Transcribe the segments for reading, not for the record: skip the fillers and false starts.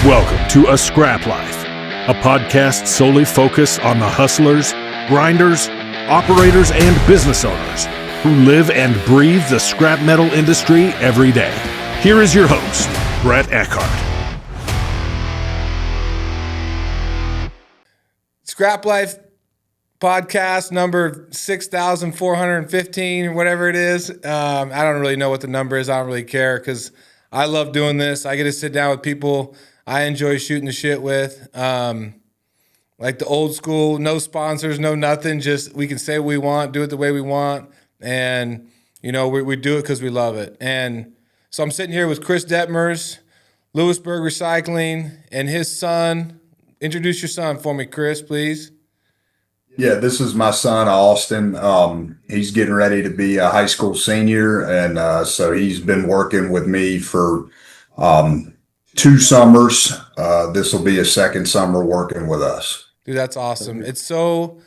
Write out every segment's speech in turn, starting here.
Welcome to A Scrap Life, a podcast solely focused on the hustlers, grinders, operators, and business owners who live and breathe the scrap metal industry every day. Here is your host, Brett Eckhart. Scrap Life podcast number 6,415 or whatever it is. I don't really know what the number is. I don't really care because I love doing this. I get to sit down with people I enjoy shooting the shit with. Like the old school, no sponsors, no nothing. Just we can say what we want, do it the way we want. And, you know, we do it because we love it. And so I'm sitting here with Chris Dethmers, Louisburg Recycling, and his son. Introduce your son for me, Chris, please. Yeah, this is my son, Austin. He's getting ready to be a high school senior. And so he's been working with me for 2 summers. This will be his second summer working with us. Dude, that's awesome. It's so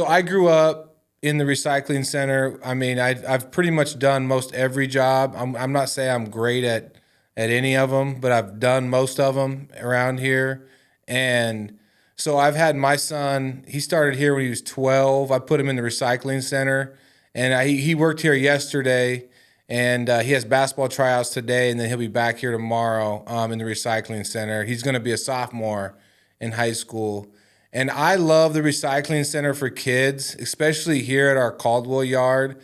I grew up in the recycling center. I mean, I've pretty much done most every job. I'm not saying I'm great at any of them, but I've done most of them around here. And so I've had my son, he started here when he was 12. I put him in the recycling center, and he worked here yesterday, and he has basketball tryouts today, and then he'll be back here tomorrow in the recycling center. He's going to be a sophomore in high school. And I love the recycling center for kids, especially here at our Caldwell yard,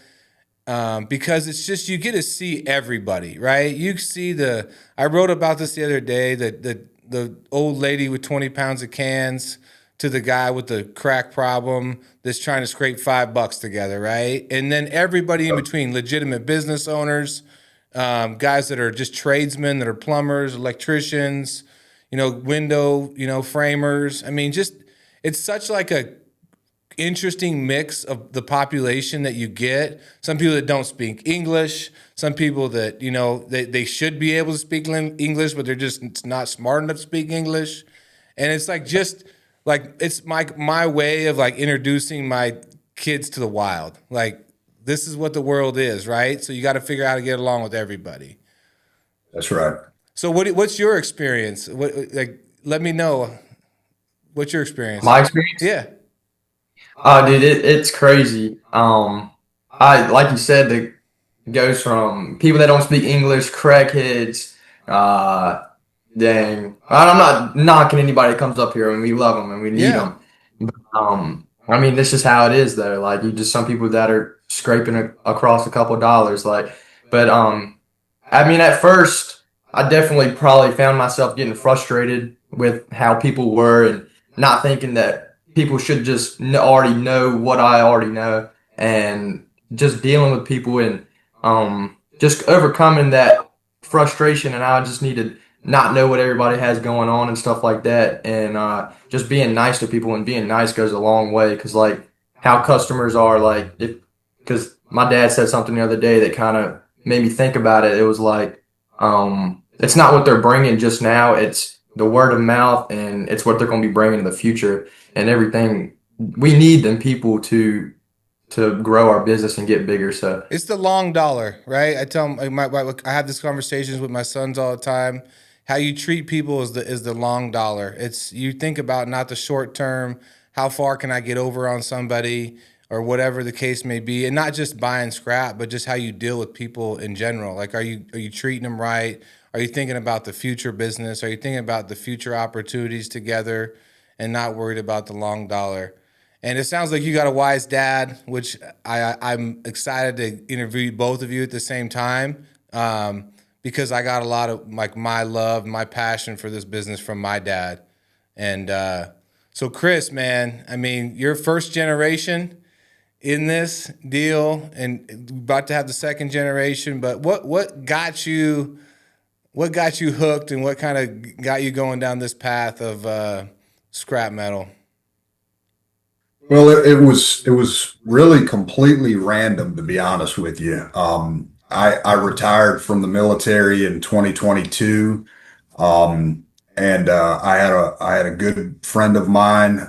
because it's just, you get to see everybody, right? You see I wrote about this the other day, the old lady with 20 pounds of cans to the guy with the crack problem that's trying to scrape $5 together, right? And then everybody in between, legitimate business owners, guys that are just tradesmen, that are plumbers, electricians, window, framers. I mean, just, it's such like a interesting mix of the population that you get. Some people that don't speak English, some people that, they should be able to speak English, but they're just not smart enough to speak English. And it's like, it's my way of like introducing my kids to the wild. Like, this is what the world is, right? So you got to figure out how to get along with everybody. That's right. So what's your experience? Let me know. What's your experience? My experience? Yeah. Dude, it's crazy. Like you said, it goes from people that don't speak English, crackheads, dang. I'm not knocking anybody that comes up here, and we love them and we need them. But, I mean, this is how it is, though. Like, you just some people that are scraping across a couple dollars, but I mean, at first, I definitely probably found myself getting frustrated with how people were and not thinking that people should just already know what I already know, and just dealing with people and just overcoming that frustration. And I just need to not know what everybody has going on and stuff like that, and just being nice to people, and being nice goes a long way, because like how customers are, like, because my dad said something the other day that kind of made me think about it. It was like, it's not what they're bringing just now, it's the word of mouth, and it's what they're going to be bringing in the future and everything. We need them people to grow our business and get bigger. So it's the long dollar, right? I tell them, I have these conversations with my sons all the time. How you treat people is the long dollar. It's, you think about not the short term. How far can I get over on somebody, or whatever the case may be, and not just buying scrap, but just how you deal with people in general. Like, are you treating them right? Are you thinking about the future business? Are you thinking about the future opportunities together, and not worried about the long dollar? And it sounds like you got a wise dad, which I'm excited to interview both of you at the same time, because I got a lot of like my love, my passion for this business from my dad. And so Chris, man, I mean, you're first generation in this deal, and about to have the second generation. But what got you hooked, and what kind of got you going down this path of scrap metal? Well, it was really completely random, to be honest with you. I retired from the military in 2022. And I had a good friend of mine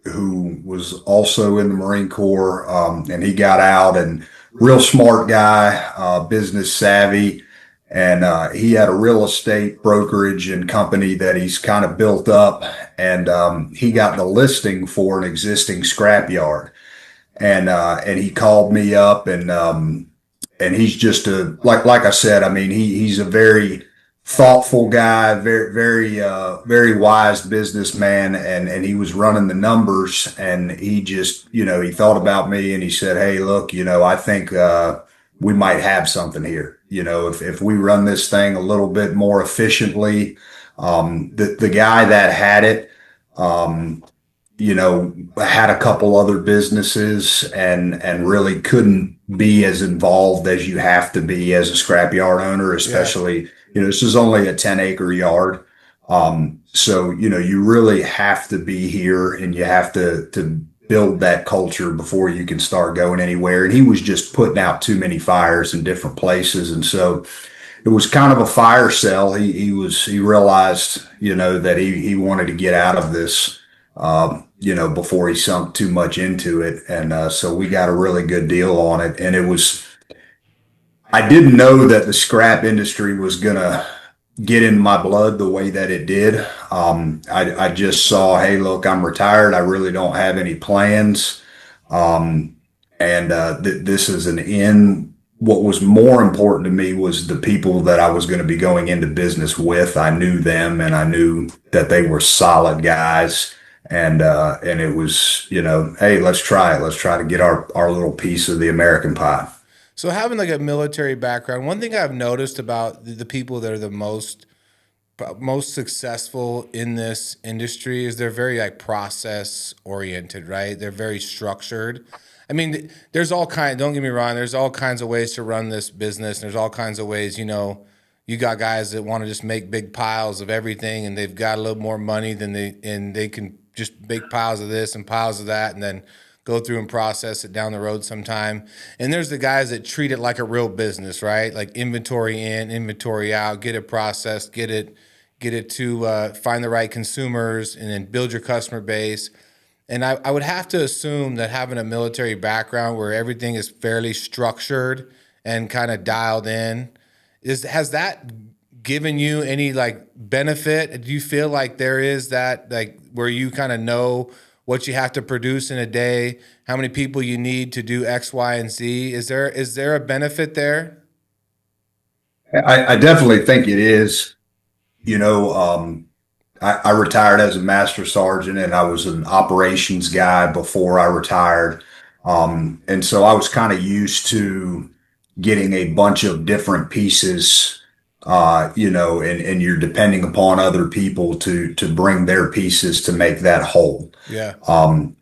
who was also in the Marine Corps, and he got out, and real smart guy, business savvy. And he had a real estate brokerage and company that he's kind of built up. And he got the listing for an existing scrapyard. And he called me up, and he's just like I said, I mean, he's a very thoughtful guy, very wise businessman, and he was running the numbers, and he just, he thought about me, and he said, "Hey, look, I think we might have something here. If we run this thing a little bit more efficiently." The guy that had it, um, had a couple other businesses, and really couldn't be as involved as you have to be as a scrapyard owner, Yeah. especially, this is only a 10-acre yard. So, you really have to be here, and you have to build that culture before you can start going anywhere. And he was just putting out too many fires in different places. And so it was kind of a fire sale. He realized, that he wanted to get out of this, before he sunk too much into it. And so we got a really good deal on it. And I didn't know that the scrap industry was going to get in my blood the way that it did. I just saw, hey, look, I'm retired. I really don't have any plans. And this is an in. What was more important to me was the people that I was going to be going into business with. I knew them, and I knew that they were solid guys. And it was, hey, let's try it. Let's try to get our little piece of the American pie. So having like a military background, one thing I've noticed about the people that are the most successful in this industry is they're very like process oriented, right? They're very structured. I mean, there's all kinds, don't get me wrong, there's all kinds of ways to run this business. There's all kinds of ways, you got guys that want to just make big piles of everything, and they've got a little more money than they can just make piles of this and piles of that, and then go through and process it down the road sometime. And there's the guys that treat it like a real business, right? Like inventory in, inventory out, get it processed, get it to find the right consumers, and then build your customer base. And I would have to assume that having a military background where everything is fairly structured and kind of dialed in, has that given you any like benefit? Do you feel like there is that, like, where you kind of know what you have to produce in a day, how many people you need to do X, Y, and Z? Is there a benefit there? I definitely think it is. I retired as a master sergeant, and I was an operations guy before I retired. And so I was kind of used to getting a bunch of different pieces, and you're depending upon other people to bring their pieces to make that whole. Yeah. And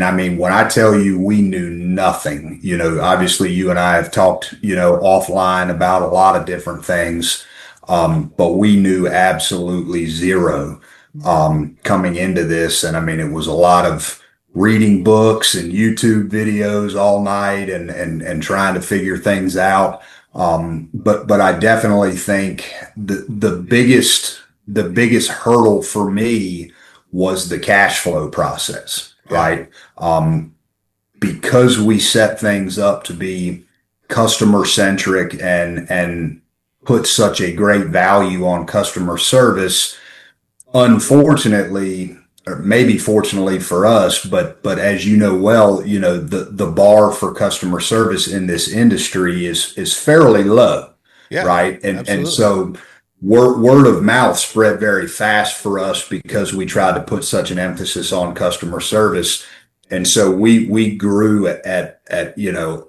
I mean, when I tell you we knew nothing, obviously you and I have talked, offline about a lot of different things. But we knew absolutely zero, coming into this. And I mean, it was a lot of reading books and YouTube videos all night, and trying to figure things out. But I definitely think the biggest hurdle for me was the cash flow process, right? Because we set things up to be customer centric, and put such a great value on customer service. Unfortunately, or maybe fortunately for us, but as you know well, the bar for customer service in this industry is fairly low, Yeah. right? And Absolutely. so word of mouth spread very fast for us because we tried to put such an emphasis on customer service. And so we grew at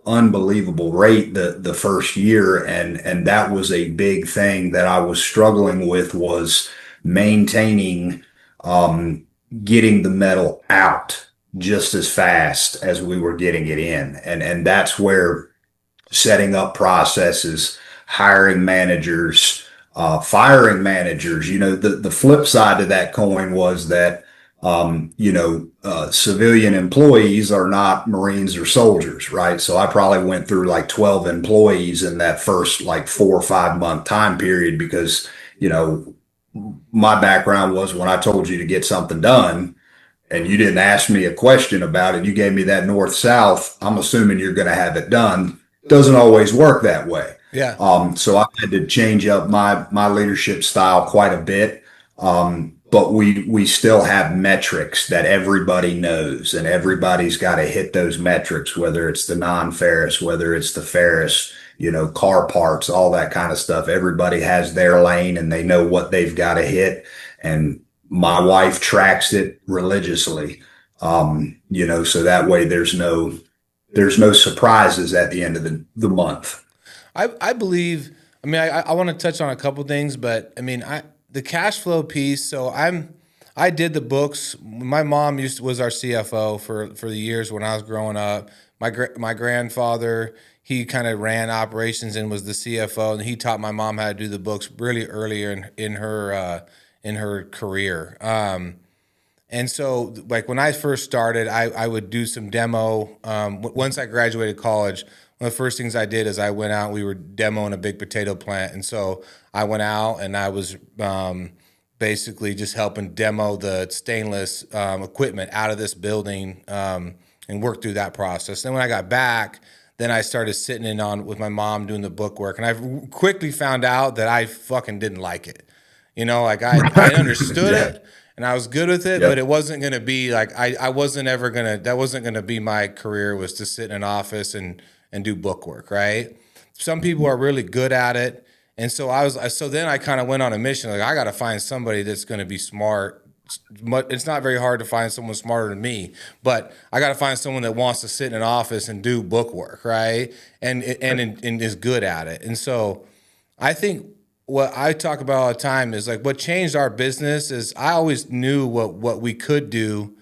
unbelievable rate the first year, and that was a big thing that I was struggling with, was maintaining, getting the metal out just as fast as we were getting it in. And that's where setting up processes, hiring managers, firing managers, the flip side to that coin was that, civilian employees are not Marines or soldiers, right? So I probably went through like 12 employees in that first like 4 or 5 month time period, because, my background was, when I told you to get something done and you didn't ask me a question about it, you gave me that north south, I'm assuming you're going to have it done. Doesn't always work that way. Yeah. So I had to change up my leadership style quite a bit. But we still have metrics that everybody knows, and everybody's got to hit those metrics, whether it's the non-ferrous, whether it's the ferrous, car parts, all that kind of stuff. Everybody has their lane and they know what they've got to hit. And my wife tracks it religiously. So that way there's no surprises at the end of the month. I believe, I mean, I want to touch on a couple things, but I mean, the cash flow piece. So I did the books. My mom was our CFO for the years when I was growing up. My grandfather, he kind of ran operations and was the CFO, and he taught my mom how to do the books really earlier in her career. And so, like when I first started, I would do some demo. Once I graduated college, one of the first things I did is I went out. We were demoing a big potato plant, and so I went out and I was basically just helping demo the stainless equipment out of this building and work through that process. Then when I got back, then I started sitting in on with my mom doing the book work, and I quickly found out that I fucking didn't like it. Like I understood Yeah. it and I was good with it, but Yep. it wasn't going to be like, I wasn't ever going to, that wasn't going to be my career, was to sit in an office and do book work. Right. Some people are really good at it. And so so then I kind of went on a mission. Like, I got to find somebody that's going to be smart. It's not very hard to find someone smarter than me, but I got to find someone that wants to sit in an office and do book work. Right. And is good at it. And so I think, what I talk about all the time is like what changed our business is I always knew what we could do,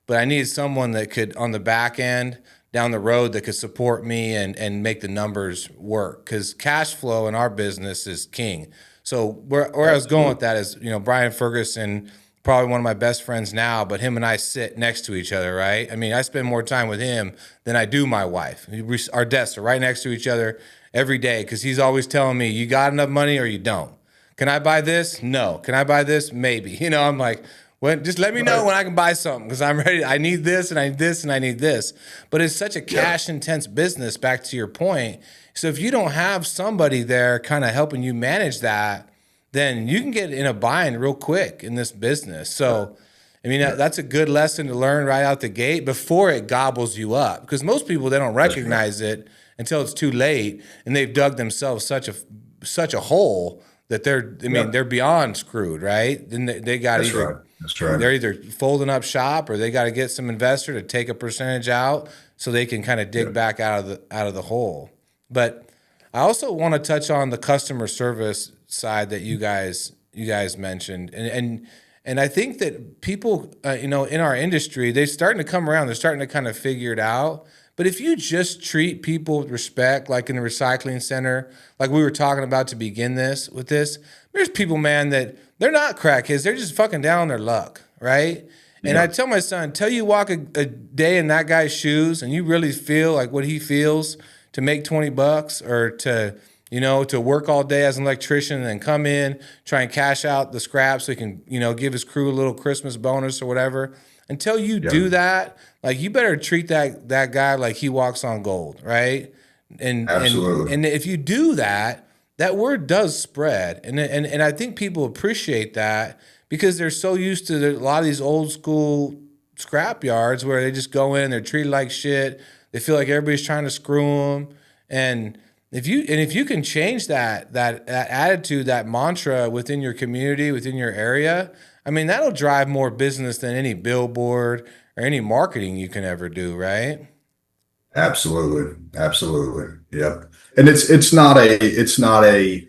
but I needed someone that could, on the back end down the road, that could support me and make the numbers work, because cash flow in our business is king. So where I was going with that is, Brian Ferguson, probably one of my best friends now, but him and I sit next to each other, right? I mean, I spend more time with him than I do my wife. Our desks are right next to each other every day, because he's always telling me, you got enough money or you don't. Can I buy this? No. Can I buy this? Maybe. I'm like, well, just let me know when I can buy something, because I'm ready. I need this and I need this and I need this. But it's such a cash intense business, back to your point. So if you don't have somebody there kind of helping you manage that, then you can get in a bind real quick in this business. So, I mean, that's a good lesson to learn right out the gate before it gobbles you up, because most people, they don't recognize it until it's too late, and they've dug themselves such a hole that they're beyond screwed, right? Then they got That's right. That's right. they're either folding up shop, or they got to get some investor to take a percentage out so they can kind of dig back out of the hole. But I also want to touch on the customer service side that you guys mentioned, and I think that people, in our industry, they're starting to come around. They're starting to kind of figure it out. But if you just treat people with respect, like in the recycling center, like we were talking about to begin this, there's people, man, that they're not crackheads. They're just fucking down on their luck, right? And I tell my son, until you walk a day in that guy's shoes and you really feel like what he feels to make $20, or to work all day as an electrician and then come in, try and cash out the scraps so he can, give his crew a little Christmas bonus or whatever. Until you do that, like, you better treat that guy like he walks on gold, right? Absolutely. And if you do that, that word does spread, and I think people appreciate that, because they're so used to a lot of these old school scrap yards where they just go in, they're treated like shit. They feel like everybody's trying to screw them, and if you can change that attitude, that mantra within your community, within your area, I mean, that'll drive more business than any billboard or any marketing you can ever do, right? Absolutely. Absolutely. Yep. And it's not a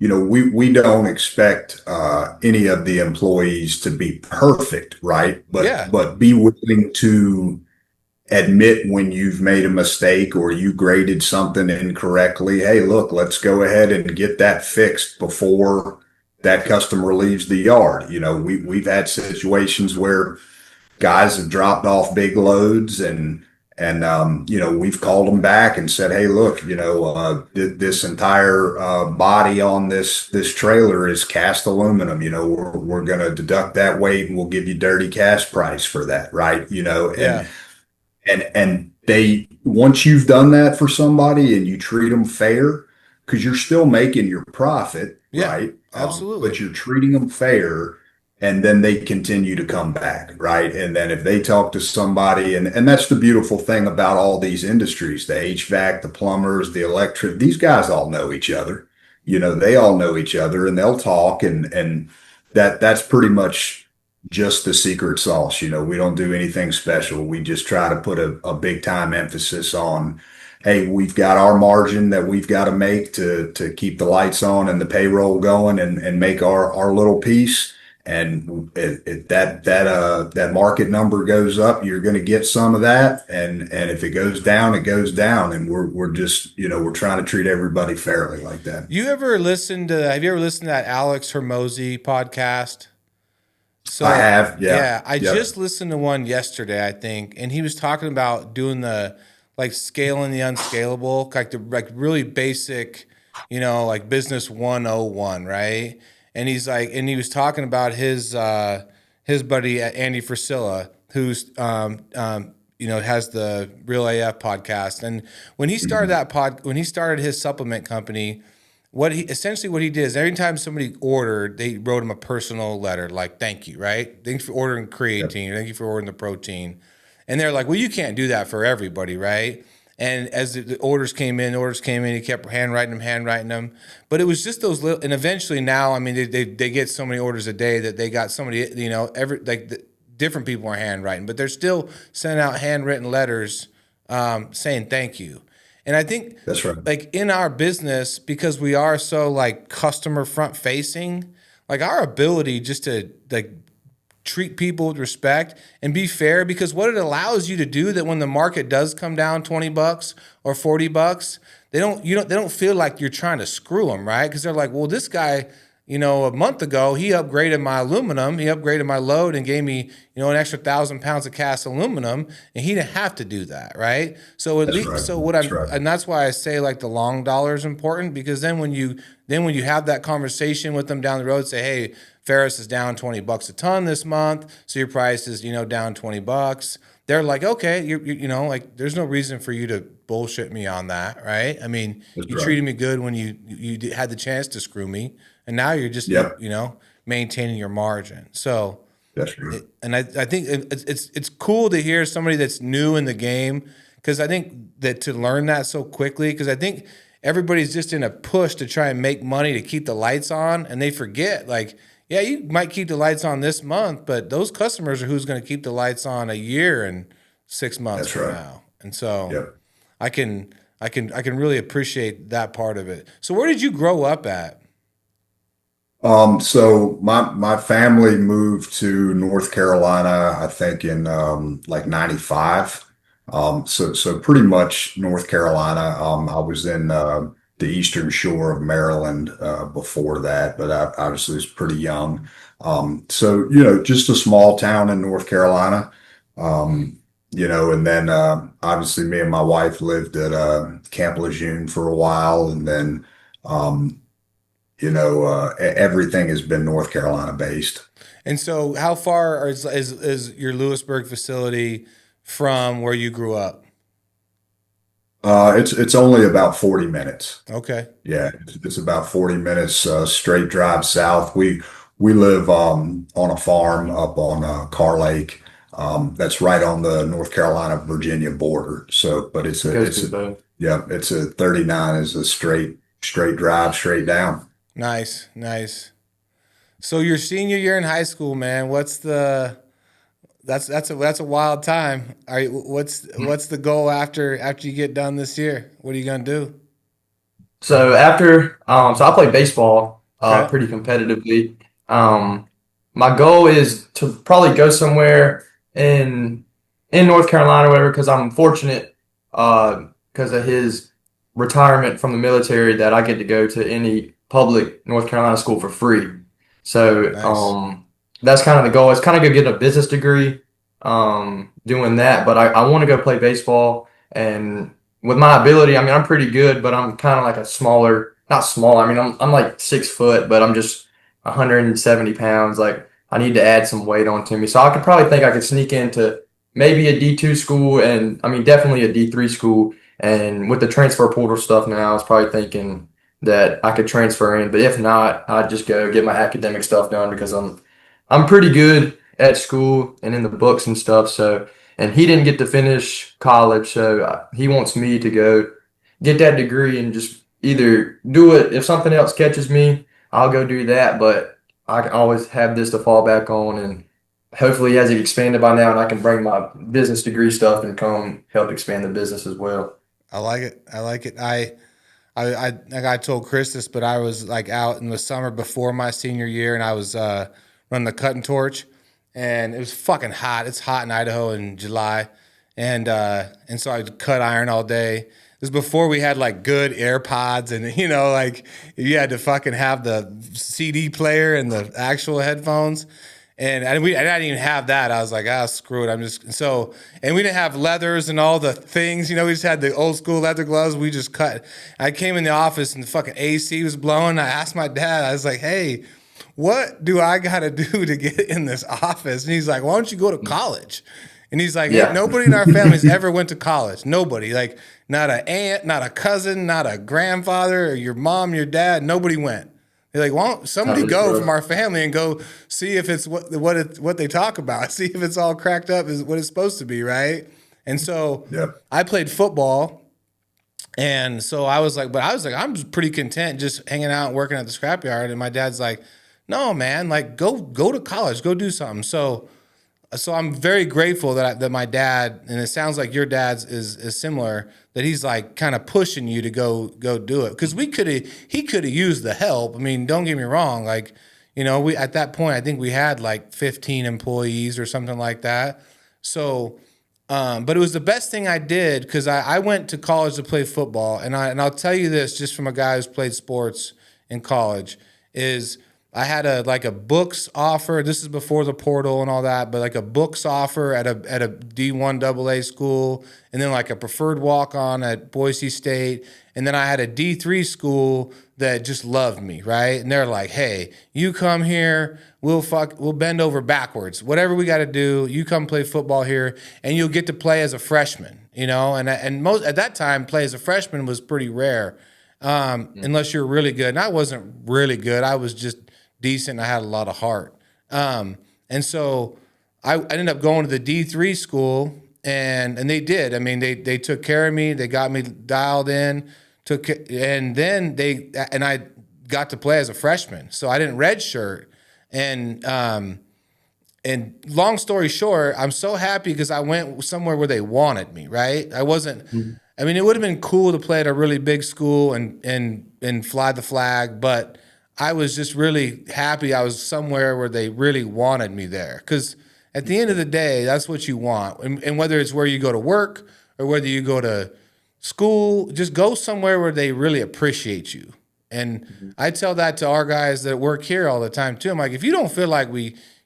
we don't expect any of the employees to be perfect, right? Yeah. But be willing to admit when you've made a mistake or you graded something incorrectly. Hey, look, let's go ahead and get that fixed before that customer leaves the yard. We've had situations where guys have dropped off big loads, and we've called them back and said, hey, look, this entire body on this trailer is cast aluminum. We're going to deduct that weight and we'll give you dirty cash price for that, right? Yeah. And they, once you've done that for somebody and you treat them fair, because you're still making your profit, Yeah, right? absolutely. But you're treating them fair, and then they continue to come back, right? And then if they talk to somebody, and that's the beautiful thing about all these industries, the HVAC, the plumbers, the electric, these guys all know each other. They all know each other, and they'll talk, and that's pretty much just the secret sauce. We don't do anything special. We just try to put a big time emphasis on, hey, we've got our margin that we've got to make to keep the lights on and the payroll going, and make our little piece. And that market number goes up, you're going to get some of that. And if it goes down, it goes down. And we're just, we're trying to treat everybody fairly like that. Have you ever listened to that Alex Hermosi podcast? So I have, yeah. yeah, I Yep. just listened to one yesterday, I think, and he was talking about doing the like scaling the unscalable, like the like really basic, like business 101, right? And he was talking about his buddy Andy Frisella, who's has the Real AF podcast, and when he started Mhm. when he started his supplement company, what he did is every time somebody ordered, they wrote him a personal letter like "thank you," right? Thanks for ordering Yep. creatine. Thank you for ordering the protein. And they're like, well, you can't do that for everybody, right? And as the orders came in, he kept handwriting them. But it was just those little. And eventually, now, I mean, they get so many orders a day that they got somebody, different people are handwriting, but they're still sending out handwritten letters saying thank you. And I think That's right. like in our business, because we are so like customer front facing, like our ability just to like treat people with respect and be fair, because what it allows you to do, that when the market does come down $20 or $40, they don't feel like you're trying to screw them, right? Because they're like, well, this guy, a month ago, he upgraded my aluminum, he upgraded my load and gave me, an extra 1,000 pounds of cast aluminum, and he didn't have to do that, right? So at That's least, right. so what That's I'm, right. and that's why I say like the long dollar is important, because then when you have that conversation with them down the road, say, hey, Ferris is down $20 a ton this month, so your price is, down $20. They're like, okay, like there's no reason for you to bullshit me on that, right? I mean, That's you right. treated me good when you had the chance to screw me, and now you're just Yep. maintaining your margin. So, That's right. and I think it's cool to hear somebody that's new in the game, because I think that to learn that so quickly, because I think everybody's just in a push to try and make money to keep the lights on, and they forget like, yeah, you might keep the lights on this month, but those customers are who's going to keep the lights on a year and 6 months That's from right. now. And so Yep. I can really appreciate that part of it. So where did you grow up at? So my family moved to North Carolina, I think in like 95. So pretty much North Carolina. I was in the eastern shore of Maryland before that, but I obviously was pretty young. So just a small town in North Carolina. And then obviously me and my wife lived at Camp Lejeune for a while, and then um, everything has been North Carolina based. And so how far is your Louisburg facility from where you grew up? It's only about 40 minutes. Okay. Yeah, it's about 40 minutes straight drive south. We live on a farm up on Car Lake. That's right on the North Carolina Virginia border. So, but Goes through both. yeah, it's a 39 is a straight drive straight down. Nice, nice. So your senior year in high school, man, that's a wild time. What's the goal after you get done this year? What are you gonna do? So so I play baseball Okay. pretty competitively. Um, my goal is to probably go somewhere in North Carolina, or whatever, because I'm fortunate because of his retirement from the military that I get to go to any public North Carolina school for free. So Nice. that's kind of the goal. It's kind of go get a business degree doing that, but I want to go play baseball. And with my ability, I mean, I'm pretty good, but I'm kind of like a smaller, not small. I mean, I'm like 6 foot, but I'm just 170 pounds. Like I need to add some weight onto me. So I could probably think I could sneak into maybe a D2 school, and I mean, definitely a D3 school. And with the transfer portal stuff now, I was probably thinking that I could transfer in. But if not, I'd just go get my academic stuff done because I'm pretty good at school and in the books and stuff. So, and he didn't get to finish college, so he wants me to go get that degree and just either do it. If something else catches me, I'll go do that. But I can always have this to fall back on, and hopefully, as it expanded by now, and I can bring my business degree stuff and come help expand the business as well. I like it. I like it. Like I told Chris this, but I was like out in the summer before my senior year, and I was running the cutting torch, and it was fucking hot. It's hot in Idaho in July, and so I cut iron all day. This was before we had like good AirPods, and like you had to fucking have the CD player and the actual headphones. And I didn't even have that. I was like, screw it. And we didn't have leathers and all the things. We just had the old school leather gloves. We just cut. I came in the office and the fucking AC was blowing. I asked my dad, I was like, hey, what do I got to do to get in this office? And he's like, why don't you go to college? And he's like, Yeah. hey, nobody in our family's ever went to college. Nobody. Like, not an aunt, not a cousin, not a grandfather, or your mom, your dad. Nobody went. They're like, why don't somebody go from our family and go see if it's what they talk about, see if it's all cracked up is what it's supposed to be, right? And so I played football, and so I was like, I'm pretty content just hanging out and working at the scrapyard. And my dad's like, no, man, like go to college, go do something. So I'm very grateful that my dad, and it sounds like your dad's is similar, that he's like kind of pushing you to go do it. Because he could have used the help. I mean, don't get me wrong. Like, we at that point I think we had like 15 employees or something like that. So, but it was the best thing I did because I went to college to play football, and I'll tell you this just from a guy who's played sports in college is. I had a books offer. This is before the portal and all that, but like a books offer at a D1 AA school, and then like a preferred walk-on at Boise State, and then I had a D3 school that just loved me, right? And they're like, "Hey, you come here, we'll bend over backwards. Whatever we got to do, you come play football here, and you'll get to play as a freshman." And most at that time, play as a freshman was pretty rare, unless you're really good. And I wasn't really good. I was just decent. I had a lot of heart. And so I ended up going to the D3 school, and they did. I mean, they took care of me. They got me dialed in, and then I got to play as a freshman. So I didn't redshirt. And long story short, I'm so happy because I went somewhere where they wanted me, right? I wasn't, I mean, it would have been cool to play at a really big school and fly the flag, but I was just really happy I was somewhere where they really wanted me there. Because at the end of the day, that's what you want. And whether it's where you go to work or whether you go to school, just go somewhere where they really appreciate you. And I tell that to our guys that work here all the time too. I'm like, if you don't feel like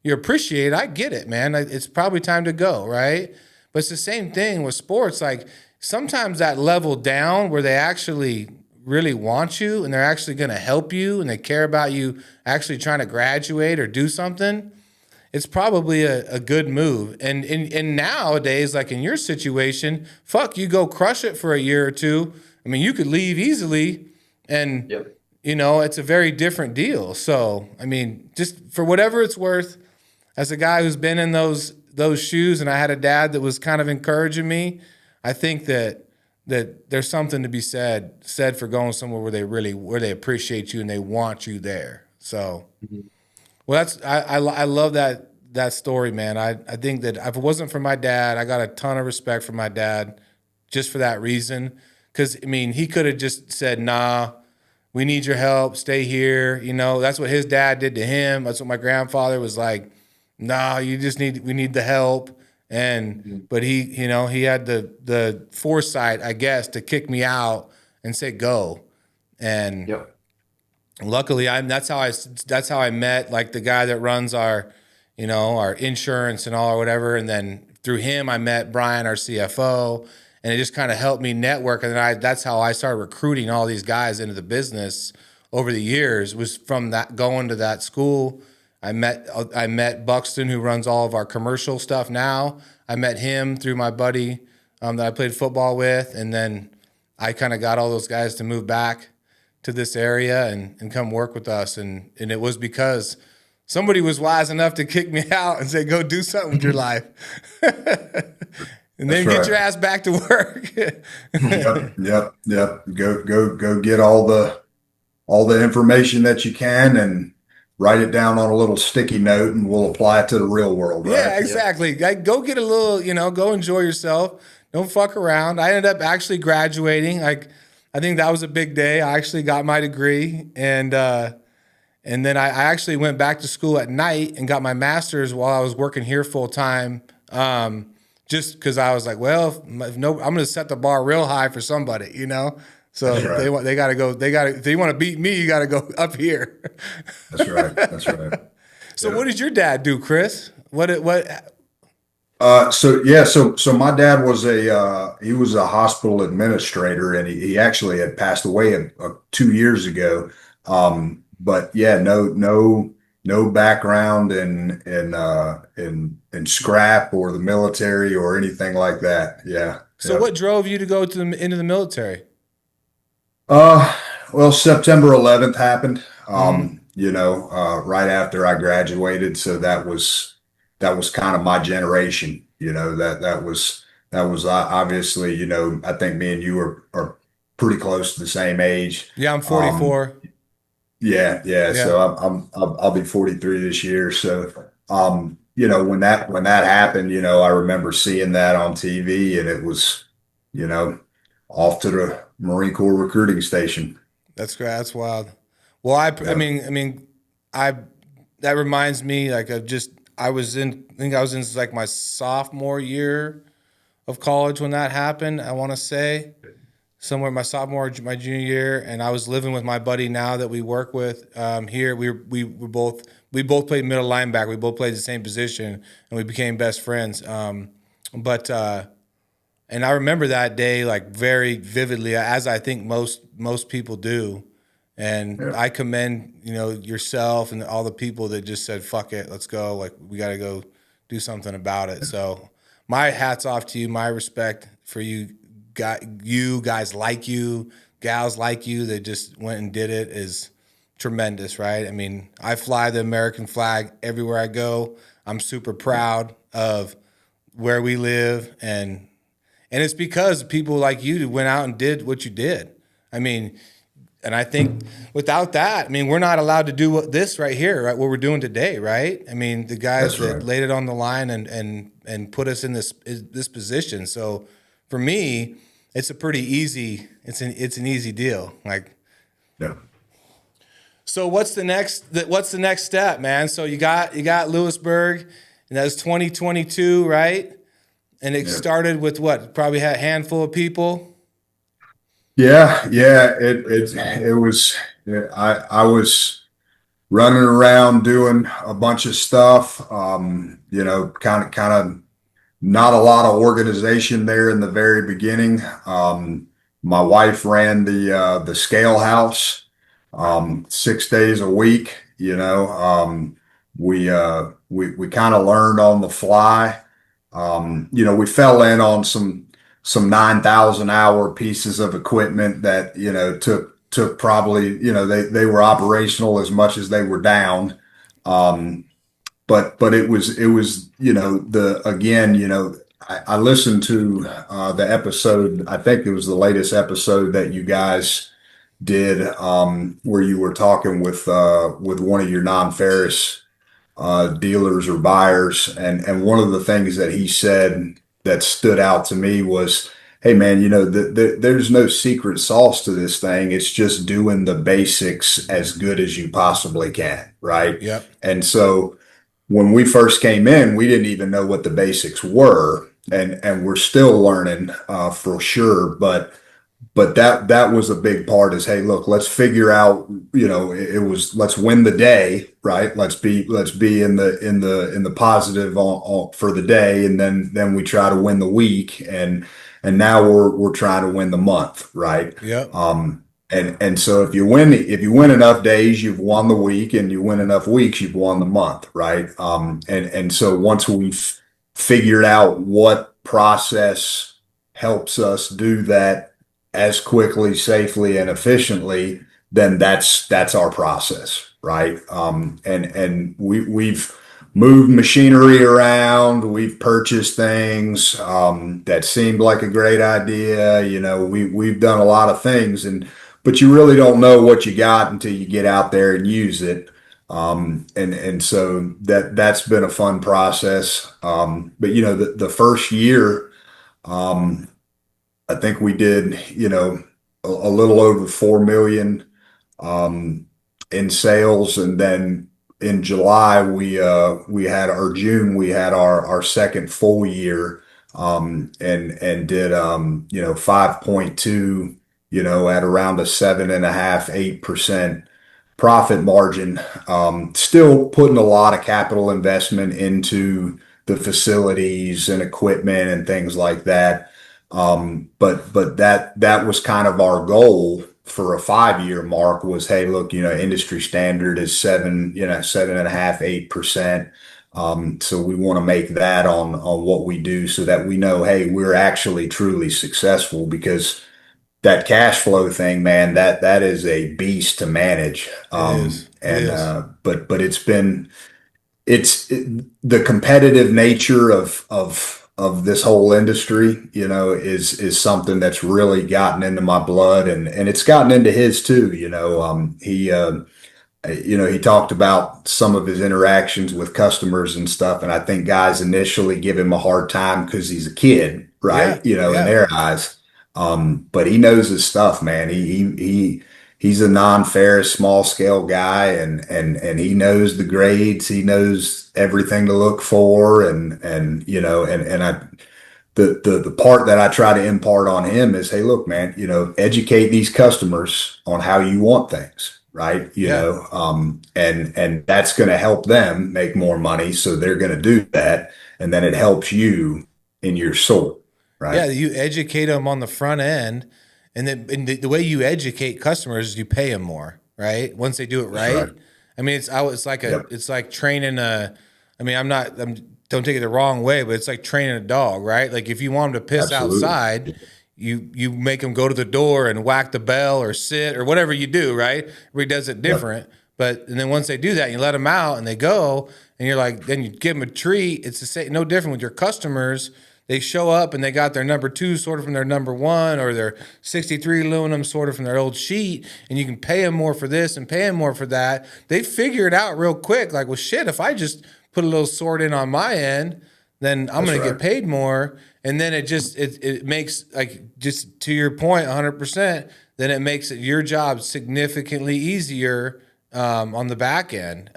you appreciate it, I get it, man. It's probably time to go, right? But it's the same thing with sports. Like sometimes that level down where they actually really want you and they're actually going to help you and they care about you actually trying to graduate or do something, it's probably a good move. And nowadays, like in your situation, fuck, you go crush it for a year or two. I mean, you could leave easily and, it's a very different deal. So, I mean, just for whatever it's worth, as a guy who's been in those shoes and I had a dad that was kind of encouraging me, I think that there's something to be said for going somewhere where they appreciate you and they want you there. So, well, I love that story, man. I think that if it wasn't for my dad, I got a ton of respect for my dad just for that reason. Because I mean, he could have just said, "Nah, we need your help. Stay here." That's what his dad did to him. That's what my grandfather was like. "Nah, we need the help." But he had the foresight, I guess, to kick me out and say go. And luckily, that's how I met like the guy that runs our insurance and all or whatever. And then through him, I met Brian, our CFO, and it just kind of helped me network. And then that's how I started recruiting all these guys into the business over the years. Was from that going to that school. I met Buxton, who runs all of our commercial stuff now. I met him through my buddy that I played football with, and then I kind of got all those guys to move back to this area and come work with us. And it was because somebody was wise enough to kick me out and say, go do something with your life. And then get your ass back to work. Yep. Go get all the information that you can and write it down on a little sticky note, and we'll apply it to the real world, right? Yeah, exactly. Like, go get a little, go enjoy yourself. Don't fuck around. I ended up actually graduating. Like, I think that was a big day. I actually got my degree, and then I actually went back to school at night and got my master's while I was working here full time. Just because I was like, well, I'm going to set the bar real high for somebody, So right. they got to go. If they want to beat me, you got to go up here. That's right. So what did your dad do, Chris? What? So my dad was he was a hospital administrator, and he actually had passed away 2 years ago. But yeah, no background in scrap or the military or anything like that. Yeah. So what drove you to go into the military? Well, September 11th happened, right after I graduated. So that was kind of my generation, that was obviously, I think me and you are pretty close to the same age. Yeah. I'm 44. Yeah. So I'll be 43 this year. So, when that happened, I remember seeing that on TV, and it was, off to the Marine Corps recruiting station. That's great. That's wild. Well, I mean, that reminds me I was in like my sophomore year of college when that happened. I want to say somewhere my my junior year, and I was living with my buddy now that we work with here. We both played middle linebacker. We both played the same position, and we became best friends. And I remember that day like very vividly, as I think most people do. And yeah. I commend, yourself and all the people that just said, fuck it, let's go. Like, we got to go do something about it. So my hat's off to you. My respect for you guys like you, gals like you that just went and did it is tremendous, right? I mean, I fly the American flag everywhere I go. I'm super proud of where we live, and it's because people like you went out and did what you did. I mean, and I think without that, we're not allowed to do this right here, right? What we're doing today, right? I mean, the guys that laid it on the line and put us in this position. So for me, it's a pretty easy. It's an easy deal. Like, yeah. So what's the next step, man? So you got Louisburg, and that's 2022, right? And it started with what? Probably had a handful of people. Yeah. It was. I was running around doing a bunch of stuff. Kind of not a lot of organization there in the very beginning. My wife ran the scale house 6 days a week. We kind of learned on the fly. We fell in on some 9,000 hour pieces of equipment that, took probably, they were operational as much as they were down. But it was, I listened to, the episode. I think it was the latest episode that you guys did, where you were talking with one of your non-ferrous dealers or buyers, and one of the things that he said that stood out to me was, hey man, there's no secret sauce to this thing. It's just doing the basics as good as you possibly can, right? Yep. And so when we first came in, we didn't even know what the basics were, and we're still learning for sure, but that was a big part is, hey, look, let's figure out, let's win the day, right? Let's be in the positive for the day. And then we try to win the week. And now we're trying to win the month. Right. Yeah. And so if you win enough days, you've won the week, and you win enough weeks, you've won the month. Right. And so once we've figured out what process helps us do that as quickly, safely, and efficiently, then that's our process, right? And we've moved machinery around, we've purchased things that seemed like a great idea. We've done a lot of things, but you really don't know what you got until you get out there and use it. And so that's been a fun process. But the first year, um, I think we did, a little over 4 million um, in sales, and then in July we had our June we had our second full year, and did 5.2, at around a 7.5-8% profit margin. Still putting a lot of capital investment into the facilities and equipment and things like that. But that was kind of our goal for a 5 year mark was, hey, look, industry standard is 7.5-8%. So we want to make that on what we do so that we know, hey, we're actually truly successful, because that cash flow thing, man, that is a beast to manage. It is. It And is. but the competitive nature of this whole industry, is something that's really gotten into my blood, and it's gotten into his too. He talked about some of his interactions with customers and stuff, and I think guys initially give him a hard time because he's a kid, Yeah. right? In Yeah. their eyes. But he knows his stuff, man. He's a non-ferrous, small scale guy, and he knows the grades. He knows everything to look for, and I the part that I try to impart on him is, hey, look, man, educate these customers on how you want things, right? Yeah. And that's going to help them make more money, so they're going to do that, and then it helps you in your soul, Yeah, right? you educate them on the front end, and then the way you educate customers is you pay them more, right? Once they do it That's right. right. I mean, Yep. it's like training a. I mean, don't take it the wrong way, but it's like training a dog, right? Like if you want them to piss Absolutely. outside, you make them go to the door and whack the bell or sit or whatever you do, right? Everybody does it Yep. different, and then once they do that, you let them out and they go, and you're like, then you give them a treat. It's the same, no different with your customers. They show up and they got their number two sorted from their number one, or their 63 aluminum sorted from their old sheet, and you can pay them more for this and pay them more for that. They figure it out real quick. Like, well, shit, if I just put a little sort in on my end, then I'm That's going to right. get paid more. And then it makes, like, just to your point, 100%, then it makes your job significantly easier on the back end.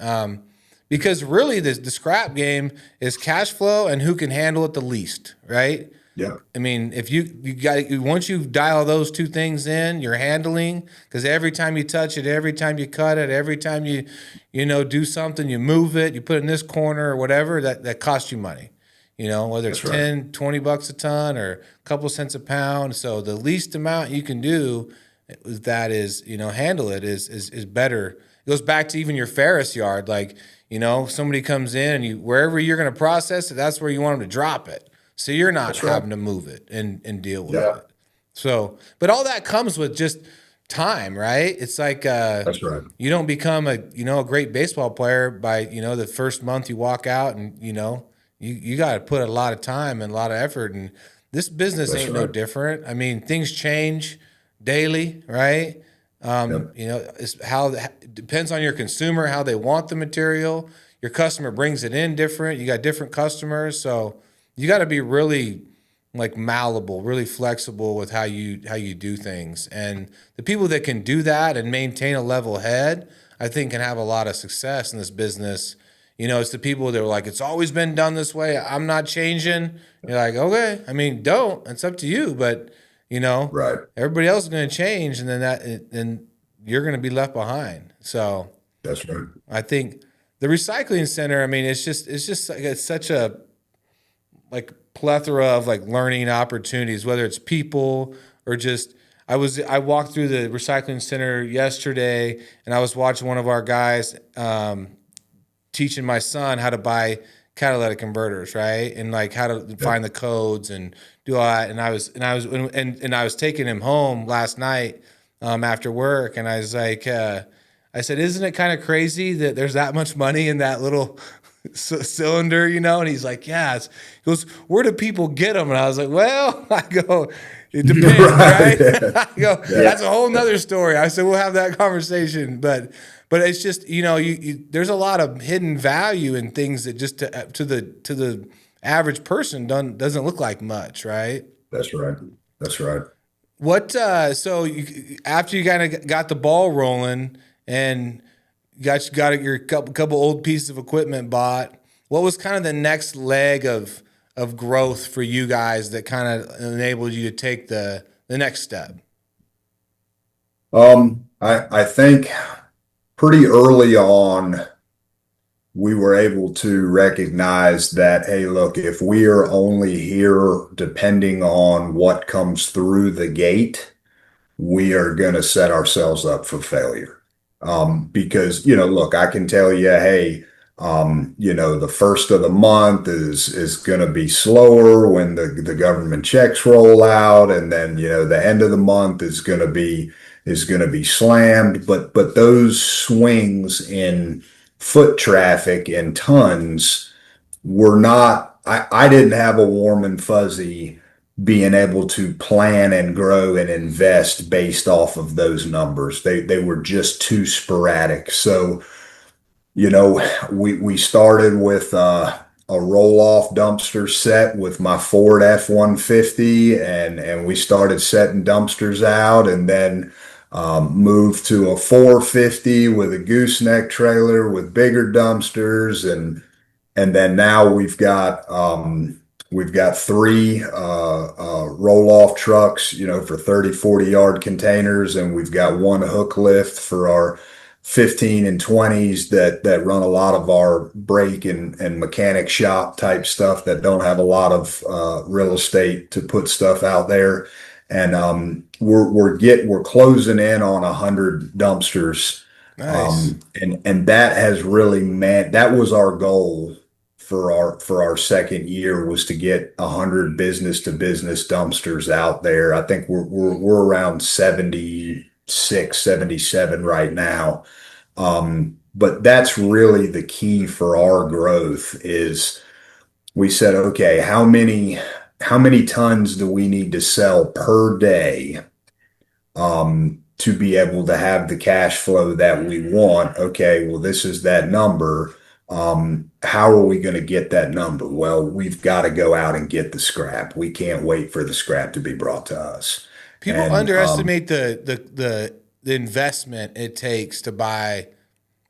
Because really the scrap game is cash flow and who can handle it the least, right? Yep. I mean, if you got, once you dial those two things in, you're handling, because every time you touch it, every time you cut it, every time you do something, you move it, you put it in this corner or whatever, that costs you money. Whether it's That's right. 10, 20 bucks a ton or a couple cents a pound. So the least amount you can do that is, handle it is better. It goes back to even your Ferris yard. Like, somebody comes in and wherever you're going to process it, that's where you want them to drop it. So you're not That's right. having to move it and deal with Yeah. it. So, but all that comes with just time, right? It's like That's right. you don't become a great baseball player by the first month you walk out, and you got to put a lot of time and a lot of effort. And this business That's ain't no right. different. I mean, things change daily, right? Yep. It's how it depends on your consumer, how they want the material. Your customer brings it in different. You got different customers, so you got to be really like malleable, really flexible with how you do things. And the people that can do that and maintain a level head, I think, can have a lot of success in this business. It's the people that are like, it's always been done this way, I'm not changing. You're like, okay, I mean, don't. It's up to you, but Right. everybody else is going to change, and then you're going to be left behind. So That's right. I think the recycling center, I mean, it's such a like plethora of like learning opportunities, whether it's people or just I walked through the recycling center yesterday, and I was watching one of our guys teaching my son how to buy catalytic converters, right? And like how to Yep. find the codes and do all that. And I was taking him home last night, after work, and I was like, I said, "Isn't it kind of crazy that there's that much money in that little cylinder?" And he's like, "Yeah." He goes, "Where do people get them?" And I was like, "Well," I go, "it depends, right?" Yeah. I go, "That's a whole nother story." I said, "We'll have that conversation," but it's just there's a lot of hidden value in things that just to the average person doesn't look like much, right? That's right. That's right. What after you kind of got the ball rolling and got your couple old pieces of equipment bought, what was kind of the next leg of growth for you guys that kind of enabled you to take the next step? I think pretty early on, we were able to recognize that, hey, look, if we are only here depending on what comes through the gate, we are going to set ourselves up for failure. Because, look, I can tell you, hey, the first of the month is going to be slower when the government checks roll out, and then, the end of the month is going to be slammed. But those swings in foot traffic and tons were not, I didn't have a warm and fuzzy being able to plan and grow and invest based off of those numbers. They were just too sporadic. So, we started with a roll-off dumpster set with my Ford F-150, and we started setting dumpsters out, and then moved to a 450 with a gooseneck trailer with bigger dumpsters, and then now we've got three roll-off trucks, for 30, 40-yard containers, and we've got one hook lift for our 15 and 20s that run a lot of our brake and mechanic shop type stuff that don't have a lot of real estate to put stuff out there. And we're closing in on 100 dumpsters. Nice. And that has really meant, that was our goal for our second year, was to get 100 business to business dumpsters out there. I think we're around 76, 77 right now. But that's really the key for our growth. Is we said, okay, how many tons do we need to sell per day to be able to have the cash flow that we want? Okay, well, this is that number. How are we going to get that number? Well, we've got to go out and get the scrap. We can't wait for the scrap to be brought to us. People And underestimate the investment it takes to buy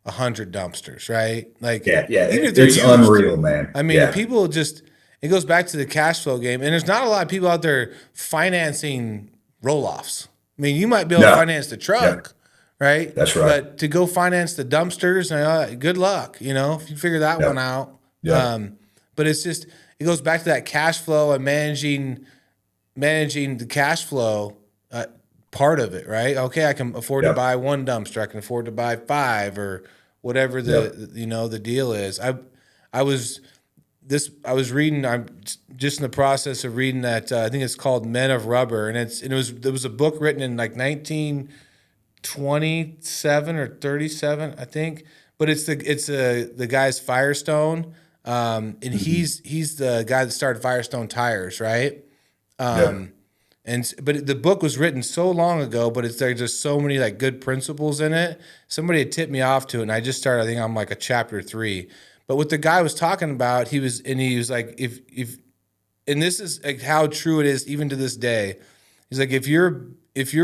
100 dumpsters, right? Like, yeah, even if they're it's used, unreal, man. I mean, Yeah, people just, it goes back to the cash flow game. And there's not a lot of people out there financing roll-offs. I mean, you might be able to no, finance the yeah, truck, right? that's right. But to go finance the dumpsters, good luck, if you figure that one Yep, out. yep, But it's just, it goes back to that cash flow and managing the cash flow part of it, right? Okay, I can afford to yep, buy one dumpster. I can afford to buy five or whatever yep, the deal is. I was I was reading. I'm just in the process of reading that. I think it's called Men of Rubber, and it was a book written in like 1927 or 37, I think. But it's the guy's Firestone, and mhm, he's the guy that started Firestone Tires, right? yep, But the book was written so long ago, but there's just so many like good principles in it. Somebody had tipped me off to it, and I just started. I think I'm like a chapter 3. But what the guy was talking about, he was like, if and this is like how true it is even to this day. He's like, if you're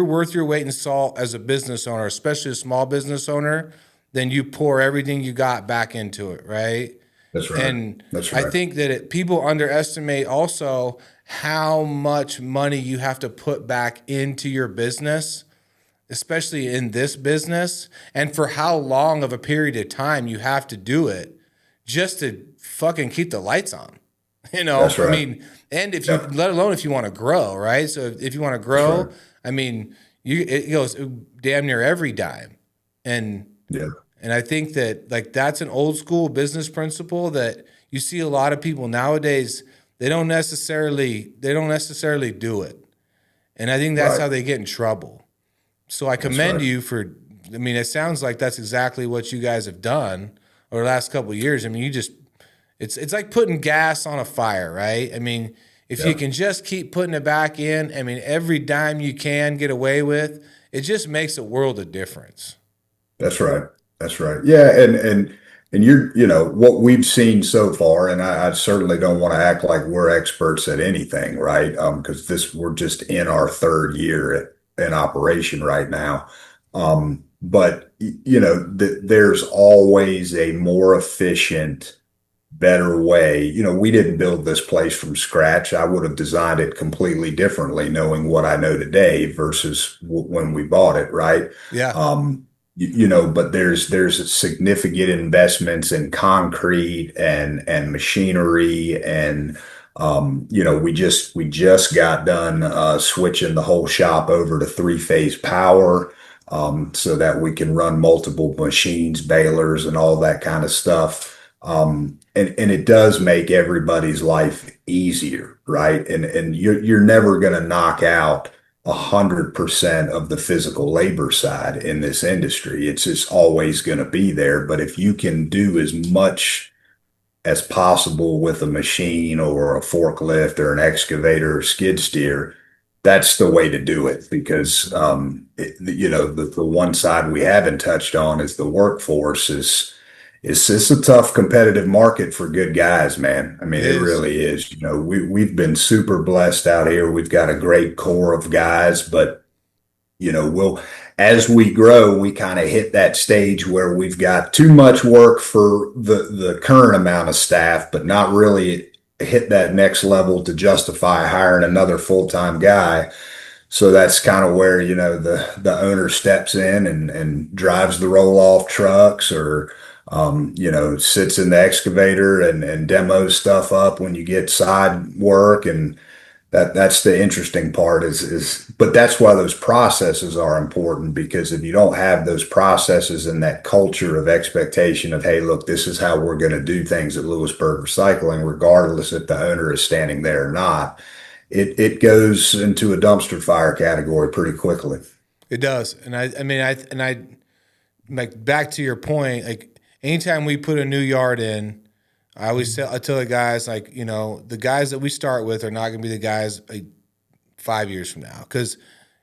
worth your weight in salt as a business owner, especially a small business owner, then you pour everything you got back into it, right? that's right. And That's I right. think that people underestimate also how much money you have to put back into your business, especially in this business, and for how long of a period of time you have to do it just to fucking keep the lights on. That's I right. mean, and if you, Yep, let alone if you want to grow, right? So if you want to that's right. grow, I mean, it goes damn near every dime. And Yeah, I think that like that's an old school business principle that you see a lot of people nowadays, they don't necessarily do it. And I think that's right. how they get in trouble. So I commend you for, I mean, it sounds like that's exactly what you guys have done over the last couple of years. I mean, it's like putting gas on a fire, right? I mean, if you can just keep putting it back in, I mean, every dime you can get away with, it just makes a world of difference. That's right. That's right. Yeah, and what we've seen so far, and I certainly don't want to act like we're experts at anything, right? Because we're just in our third year in operation right now. But there's always a more efficient, better way. We didn't build this place from scratch. I would have designed it completely differently, knowing what I know today versus when we bought it, right? Yeah. But there's significant investments in concrete and machinery, and we just got done switching the whole shop over to three-phase power, so that we can run multiple machines, balers, and all that kind of stuff. And it does make everybody's life easier, right? And you're never going to knock out 100% of the physical labor side in this industry. It's just always going to be there. But if you can do as much as possible with a machine or a forklift or an excavator or skid steer, that's the way to do it. Because the one side we haven't touched on is the workforce. It's just a tough competitive market for good guys, man. I mean, It it is. really is. We've been super blessed out here. We've got a great core of guys, but as we grow, we kind of hit that stage where we've got too much work for the current amount of staff, but not really hit that next level to justify hiring another full-time guy. So that's kind of where, the owner steps in and drives the roll-off trucks, or sits in the excavator and demos stuff up when you get side work. And that's the interesting part but that's why those processes are important, because if you don't have those processes and that culture of expectation of, hey, look, this is how we're going to do things at Louisburg Recycling, regardless if the owner is standing there or not, it goes into a dumpster fire category pretty quickly. It does. And I mean, like, back to your point, like, anytime we put a new yard in, I tell the guys, like, the guys that we start with are not going to be the guys like 5 years from now, because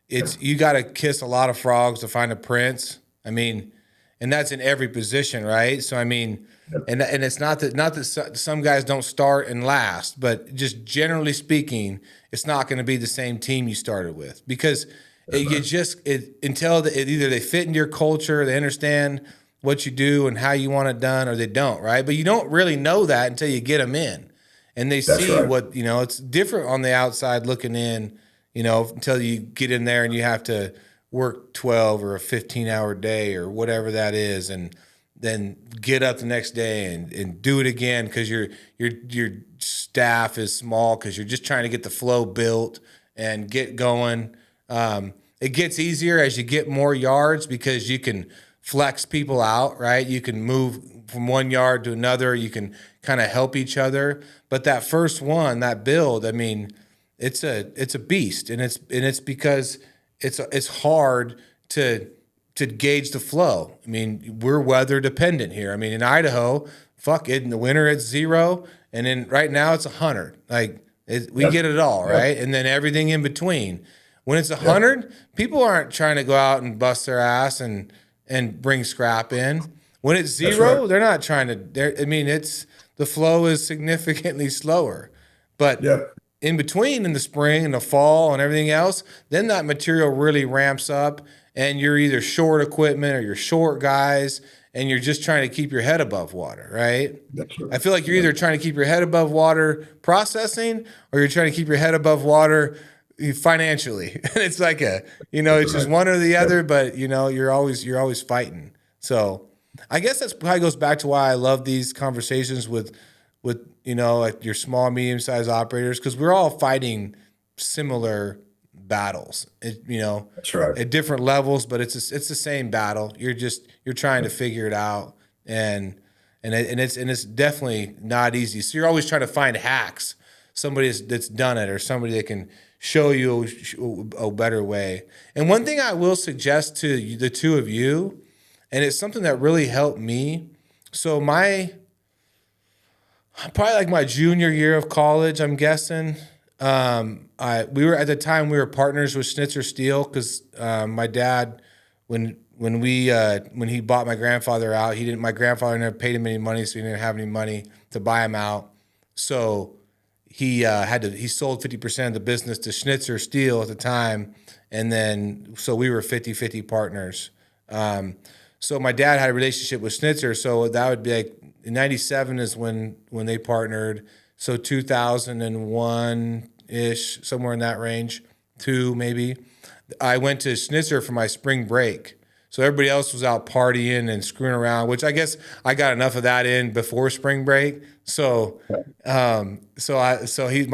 you got to kiss a lot of frogs to find a prince. I mean, and that's in every position, right? So I mean, and it's not that some guys don't start and last, but just generally speaking, it's not going to be the same team you started with, because until either they fit into your culture, they understand what you do and how you want it done, or they don't, right? But you don't really know that until you get them in, and they That's see right. what, it's different on the outside looking in, until you get in there and you have to work 12 or a 15-hour day or whatever that is, and then get up the next day and do it again, because your staff is small, because you're just trying to get the flow built and get going. It gets easier as you get more yards, because you can flex people out, right? You can move from one yard to another. You can kind of help each other. But that first one, that build, I mean, it's a beast, and it's because it's hard to gauge the flow. I mean, we're weather dependent here. I mean, in Idaho, fuck it, in the winter it's 0, and then right now it's 100. Like, we get it all, right? And then everything in between. When it's 100, people aren't trying to go out and bust their ass and bring scrap in. When it's 0, right. they're not trying to. I mean, the flow is significantly slower. But Yep. in between, in the spring and the fall and everything else, then that material really ramps up, and you're either short equipment or you're short guys, and you're just trying to keep your head above water, right? That's right. I feel like you're either trying to keep your head above water processing, or you're trying to keep your head above water financially. It's like it's just one or the other, but you're always fighting. So I guess that's probably goes back to why I love these conversations with like your small, medium-sized operators, because we're all fighting similar battles, That's right. at different levels, but it's the same battle. You're trying to figure it out, and it's definitely not easy. So you're always trying to find hacks, somebody that's done it, or somebody that can show you a better way. And one thing I will suggest to the two of you, and it's something that really helped me. So probably like my junior year of college, I'm guessing. We were at the time we were partners with Schnitzer Steel because my dad, when he bought my grandfather out, my grandfather never paid him any money, so he didn't have any money to buy him out. So he sold 50% of the business to Schnitzer Steel at the time, and then so we were 50-50 partners. So my dad had a relationship with Schnitzer, so that would be like 97 is when they partnered. So 2001-ish, somewhere in that range, 2 maybe. I went to Schnitzer for my spring break. So everybody else was out partying and screwing around, which I guess I got enough of that in before spring break. So my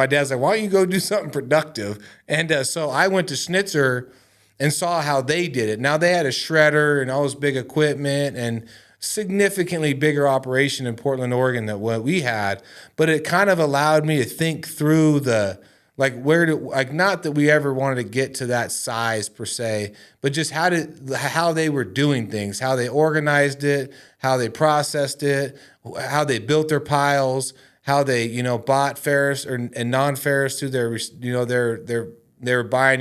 dad's like, why don't you go do something productive? And so I went to Schnitzer and saw how they did it. Now they had a shredder and all this big equipment and significantly bigger operation in Portland, Oregon than what we had. But it kind of allowed me to think through not that we ever wanted to get to that size per se, but just how they were doing things, how they organized it, how they processed it, how they built their piles, how they, bought ferrous and non-ferrous through their, they were buying,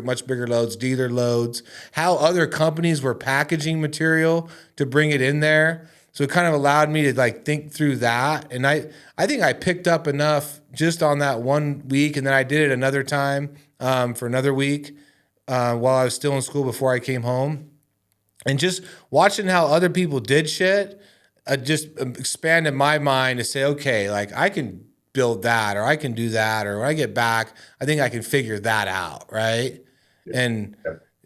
much bigger loads, dealer loads, how other companies were packaging material to bring it in there. So it kind of allowed me to think through that. And I think I picked up enough just on that 1 week. And then I did it another time for another week while I was still in school before I came home. And just watching how other people did shit just expanded my mind to say, okay, I can build that, or I can do that, or when I get back, I think I can figure that out, right? Yeah. And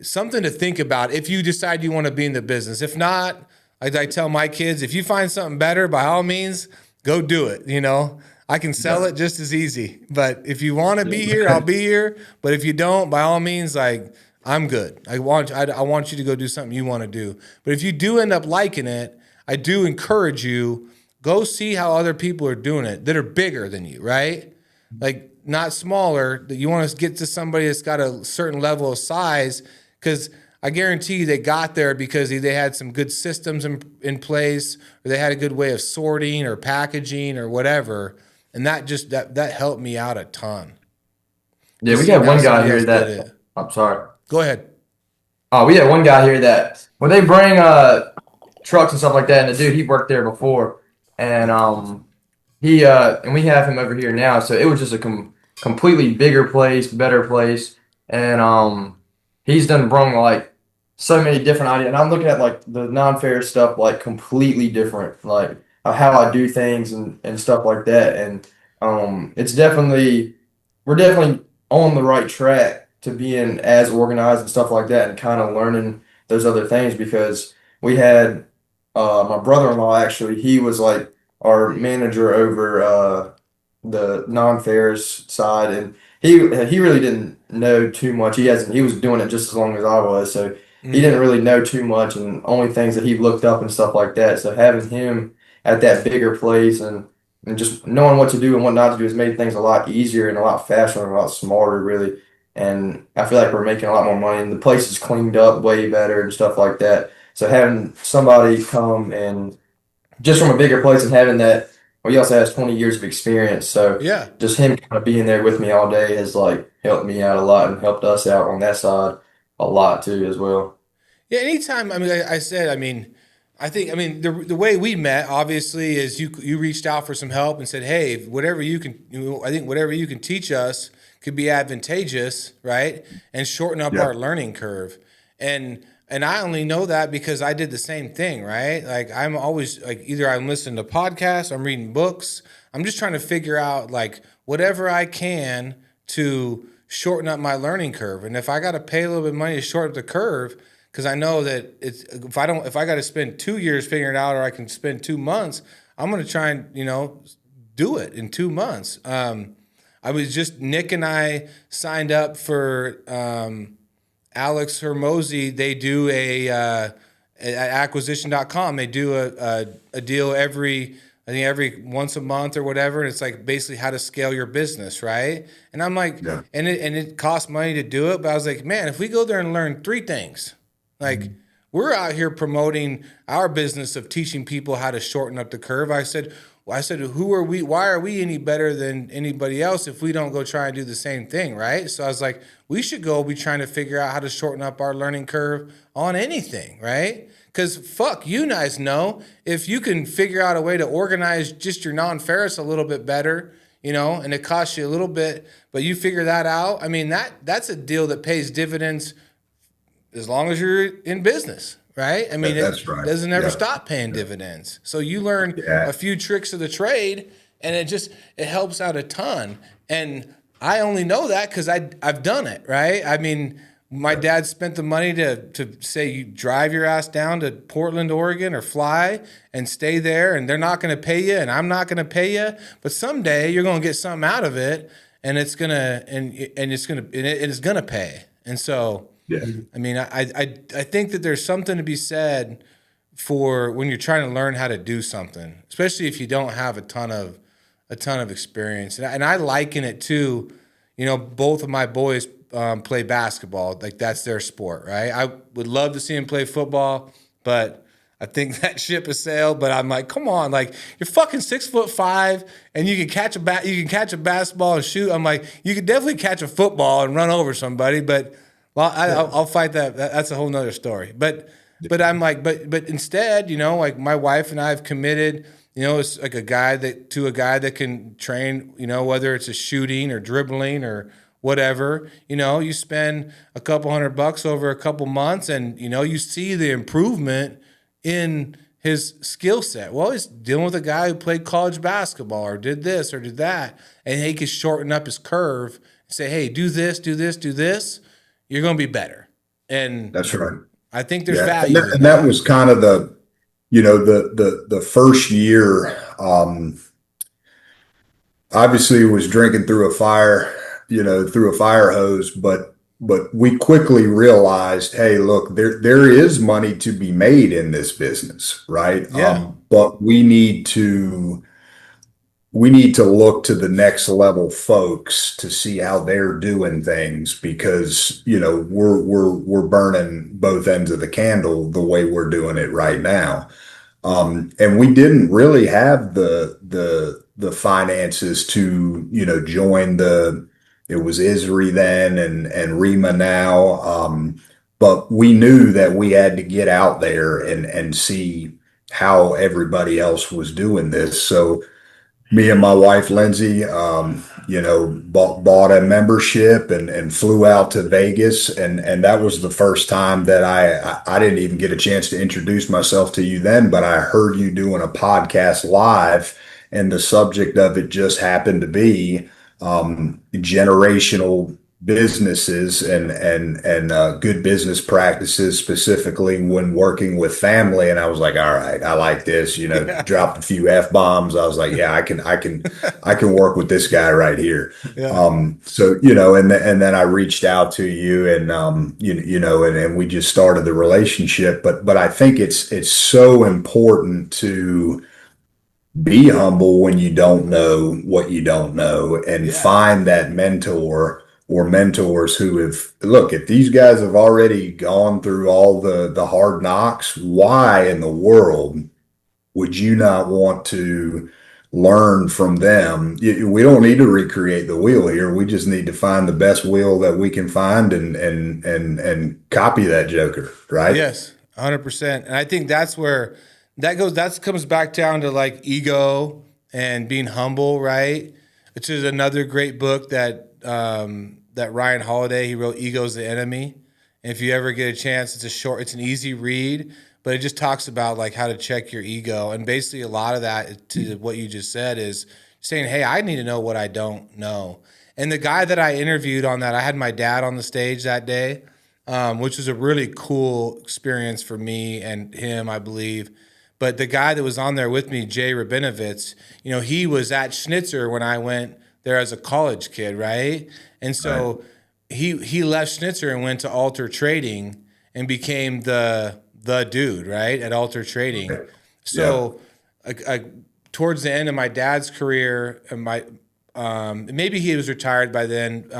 something to think about if you decide you want to be in the business. If not, I tell my kids, if you find something better, by all means, go do it. I can sell it just as easy. But if you want to be here, I'll be here. But if you don't, by all means, I'm good. I want you to go do something you want to do. But if you do end up liking it, I do encourage you, go see how other people are doing it that are bigger than you, right? Not smaller. That you want to get to somebody that's got a certain level of size, because I guarantee you they got there because they had some good systems in place, or they had a good way of sorting or packaging or whatever. And that helped me out a ton. Yeah, we got one guy here that, I'm sorry. Go ahead. We had one guy here that when they bring trucks and stuff like that, and the dude, he worked there before, and we have him over here now, so it was just a completely bigger place, better place, and he's done brung so many different ideas, and I'm looking at the non-ferrous stuff completely different, how I do things and stuff like that, and we're definitely on the right track to being as organized and stuff like that, and kind of learning those other things, because we had my brother-in-law, actually, he was our manager over the non-ferrous side, and he really didn't know too much. He was doing it just as long as I was, so he didn't really know too much, and only things that he looked up and stuff like that. So having him at that bigger place and just knowing what to do and what not to do has made things a lot easier and a lot faster and a lot smarter, really. And I feel like we're making a lot more money, and the place is cleaned up way better and stuff like that. So having somebody come and just from a bigger place and having that, well, he also has 20 years of experience. So yeah, just him kind of being there with me all day has helped me out a lot and helped us out on that side a lot too as well. Yeah, anytime. I think the way we met obviously is you reached out for some help and said, hey, whatever you can teach us could be advantageous, right? And shorten up our learning curve. And I only know that because I did the same thing, right? I'm always either I'm listening to podcasts, I'm reading books. I'm just trying to figure out whatever I can to shorten up my learning curve. And if I got to pay a little bit of money to shorten up the curve, because I know that if I got to spend 2 years figuring it out, or I can spend 2 months, I'm going to try and do it in 2 months. Nick and I signed up for Alex Hermosi. They do at acquisition.com. They do a deal every I think every once a month or whatever. And it's like basically how to scale your business, right? And I'm like, and it costs money to do it. But I was like, man, if we go there and learn 3 things, like we're out here promoting our business of teaching people how to shorten up the curve. I said, who are we? Why are we any better than anybody else if we don't go try and do the same thing, right? So I was like, we should go be trying to figure out how to shorten up our learning curve on anything, right? Because fuck, you guys know if you can figure out a way to organize just your non-ferrous a little bit better, you know, and it costs you a little bit, but you figure that out. I mean, that's a deal that pays dividends as long as you're in business, right? I mean, That's right. Doesn't ever stop paying dividends. So you learn a few tricks of the trade, and it helps out a ton. And I only know that because I've done it, right? I mean, my dad spent the money to say you drive your ass down to Portland, Oregon, or fly and stay there, and they're not going to pay you, and I'm not going to pay you, but someday you're going to get something out of it, and it's gonna pay. And so, I mean, I think that there's something to be said for when you're trying to learn how to do something, especially if you don't have a ton of experience. And I liken it to, you know, both of my boys play basketball. Like that's their sport, right? I would love to see them play football, but I think that ship has sailed. But I'm like, come on, like you're fucking 6'5" and you can catch a basketball and shoot. I'm like, you could definitely catch a football and run over somebody, but well, I'll fight that. That's a whole nother story. But I'm like, but instead, you know, like my wife and I have committed, you know, it's like a guy that can train, you know, whether it's a shooting or dribbling or whatever, you know, you spend a couple $100 over a couple months and, you know, you see the improvement in his skill set. Well, he's dealing with a guy who played college basketball or did this or did that. And he can shorten up his curve and say, hey, do this, do this, do this. You're going to be better. And that's right. I think there's value. And that was kind of the, you know, the first year, obviously was drinking through a fire hose, but we quickly realized, hey, look, there is money to be made in this business, right? Yeah. But we need to look to the next level folks to see how they're doing things because, you know, we're burning both ends of the candle the way we're doing it right now. And we didn't really have the finances to, you know, join it was ISRI then and REMA now. But we knew that we had to get out there and see how everybody else was doing this. So me and my wife, Lindsay, you know, bought a membership and flew out to Vegas. And that was the first time that I didn't even get a chance to introduce myself to you then, but I heard you doing a podcast live and the subject of it just happened to be generational businesses and good business practices, specifically when working with family. And I was like, all right, I like this, you know, dropped a few F-bombs. I was like, yeah, I can work with this guy right here. Yeah. So, you know, and then I reached out to you and, you know, and we just started the relationship. But I think it's so important to be humble when you don't know what you don't know and find that mentor or mentors who if these guys have already gone through all the hard knocks, why in the world would you not want to learn from them? We don't need to recreate the wheel here. We just need to find the best wheel that we can find and copy that joker, right? Yes, 100%. And I think that's where that comes back down to like ego and being humble, right? Which is another great book that Ryan Holiday, he wrote Ego's the Enemy. And if you ever get a chance, it's an easy read, but it just talks about like how to check your ego. And basically a lot of that to what you just said is saying, hey, I need to know what I don't know. And the guy that I interviewed on that, I had my dad on the stage that day, which was a really cool experience for me and him, I believe. But the guy that was on there with me, Jay Rabinovitz, you know, he was at Schnitzer when I went there as a college kid, right? And so he left Schnitzer and went to Alter Trading and became the dude, right, at Alter Trading. So towards the end of my dad's career, and maybe he was retired by then.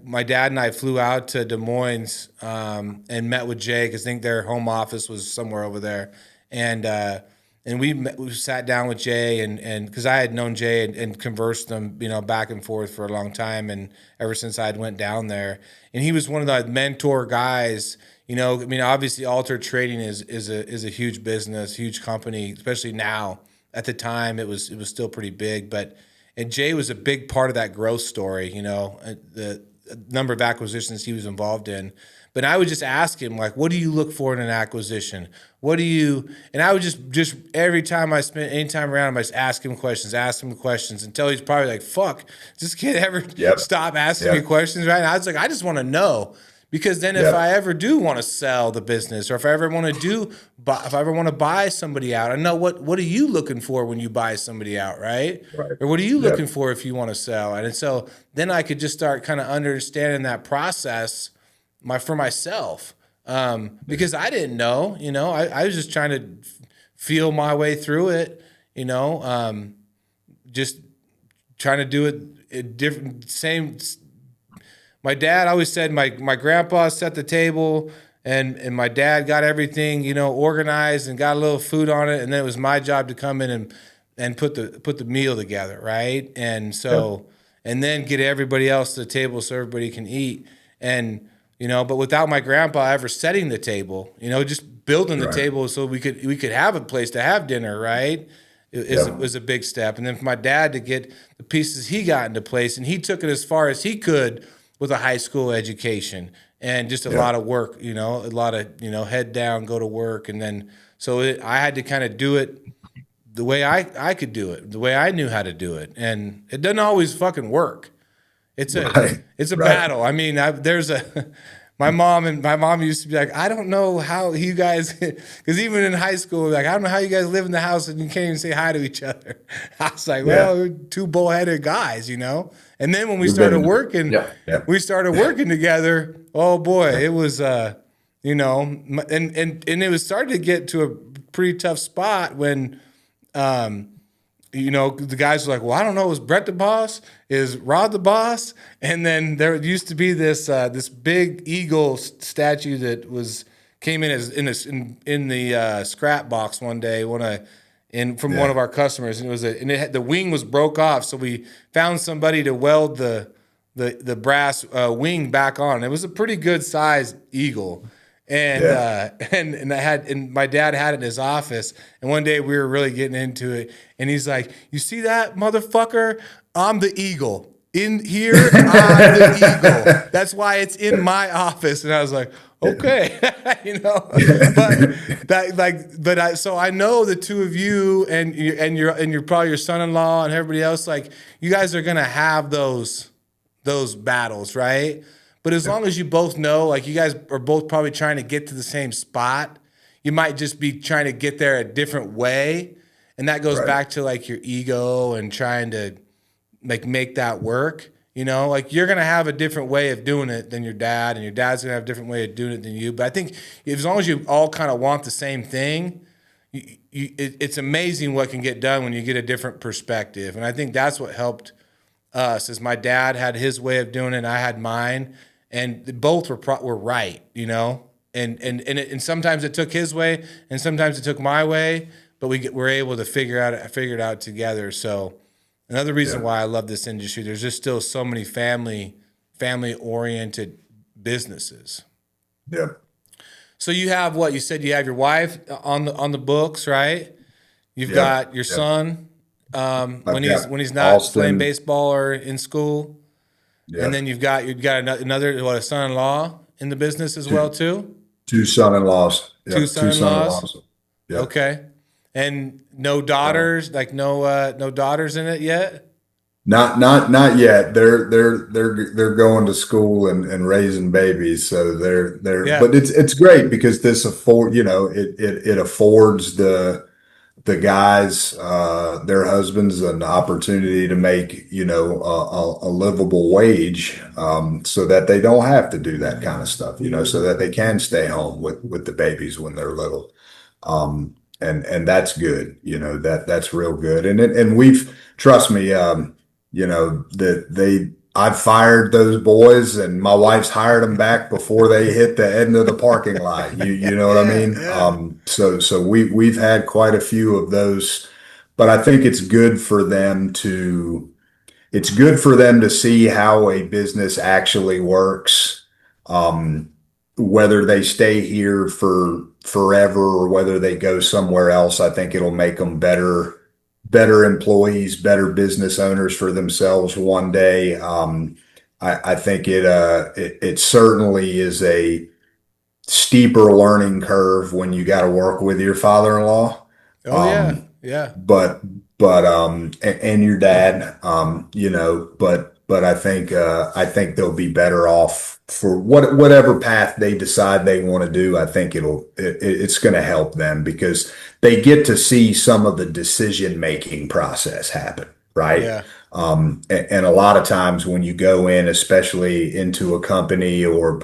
My dad and I flew out to Des Moines and met with Jay, because I think their home office was somewhere over there, and we sat down with Jay, and because I had known Jay and conversed them, back and forth for a long time, and ever since I went down there, and he was one of the mentor guys. Obviously, Alter Trading is a huge business, huge company, especially now. At the time, it was still pretty big, and Jay was a big part of that growth story. The number of acquisitions he was involved in. But I would just ask him, like, what do you look for in an acquisition? And I would just every time I spent any time around him, I just ask him questions until he's probably like, fuck, does this kid ever stop asking me questions, right? And I was like, I just want to know. Because then if I ever do want to sell the business, or if I ever want to buy somebody out, I know what are you looking for when you buy somebody out, right? Or what are you looking for if you want to sell? And so then I could just start kind of understanding that process for myself, because I didn't know, I was just trying to feel my way through it, just trying to do it different, same. My dad always said my grandpa set the table, and my dad got everything, organized and got a little food on it, and then it was my job to come in and put the meal together, right? And so and then get everybody else to the table so everybody can eat. And but without my grandpa ever setting the table, just building the table so we could have a place to have dinner, right? It was a big step. And then for my dad to get the pieces he got into place, and he took it as far as he could with a high school education and just a lot of work, a lot of, head down, go to work. And then, so I had to kind of do it the way I could do it, the way I knew how to do it. And it doesn't always fucking work. It's a battle. I mean, my mom used to be like, I don't know how you guys, because even in high school, like, I don't know how you guys live in the house and you can't even say hi to each other. I was like, well, we're two bullheaded guys, And then when we started working, together. Oh boy, it was, and it was starting to get to a pretty tough spot when, the guys were like, well, I don't know, is Brett the boss? Is Rod the boss? And then there used to be this big eagle statue that came in the scrap box one day from one of our customers, and the wing was broke off, so we found somebody to weld the brass wing back on. It was a pretty good sized eagle. And my dad had it in his office, and one day we were really getting into it, and he's like, you see that motherfucker? I'm the eagle. In here, I'm the eagle. That's why it's in my office. And I was like, okay, so I know the two of you and your probably your son-in-law and everybody else, like, you guys are gonna have those battles, right? But as long as you both know, like, you guys are both probably trying to get to the same spot, you might just be trying to get there a different way. And that goes back to, like, your ego and trying to, like, make that work. Like, you're going to have a different way of doing it than your dad, and your dad's going to have a different way of doing it than you. But I think as long as you all kind of want the same thing, it's amazing what can get done when you get a different perspective. And I think that's what helped us, is my dad had his way of doing it, and I had mine. And both were right, and sometimes it took his way, and sometimes it took my way, but we were able to figure it out together. So another reason why I love this industry, there's just still so many family oriented businesses. Yeah. So you have what you said, you have your wife on the books, right? You've got your son when he's not Austin. Playing baseball or in school. Yeah. And then you've got another a son-in-law in the business as well too? Two son-in-laws. Yep. Two son-in-laws? Yep. Okay. And no daughters, like no daughters in it yet? Not yet. They're going to school and raising babies, so they're but it's great because this it affords the guys, their husbands, an opportunity to make, a livable wage, so that they don't have to do that kind of stuff, so that they can stay home with the babies when they're little. and that's good. That's real good. And we've trust me, that I've fired those boys, and my wife's hired them back before they hit the end of the parking lot. You know what I Yeah, mean? yeah, So we've had quite a few of those, but I think it's good for them to see how a business actually works. Um, Whether they stay here for forever or whether they go somewhere else, I think it'll make them better employees, better business owners for themselves one day. I think it certainly is a steeper learning curve when you got to work with your father-in-law. oh yeah, Um, yeah, but and your dad, but I think they'll be better off for whatever path they decide they want to do. I think it's going to help them because they get to see some of the decision making process happen, right? yeah, And a lot of times when you go in, especially into a company or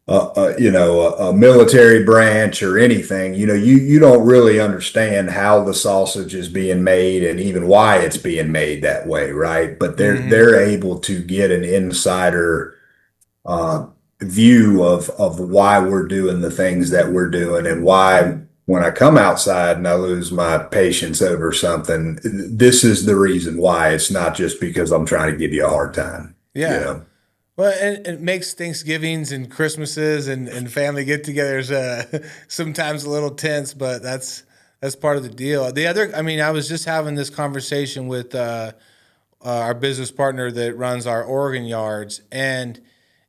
a military branch or anything, you don't really understand how the sausage is being made and even why it's being made that way, right? But mm-hmm. they're able to get an insider uh, view of why we're doing the things that we're doing and why when I come outside and I lose my patience over something, this is the reason why. It's not just because I'm trying to give you a hard time, you Yeah. know? Well, and it makes Thanksgivings and Christmases and family get-togethers sometimes a little tense, but that's part of the deal. I mean, I was just having this conversation with our business partner that runs our Oregon yards, and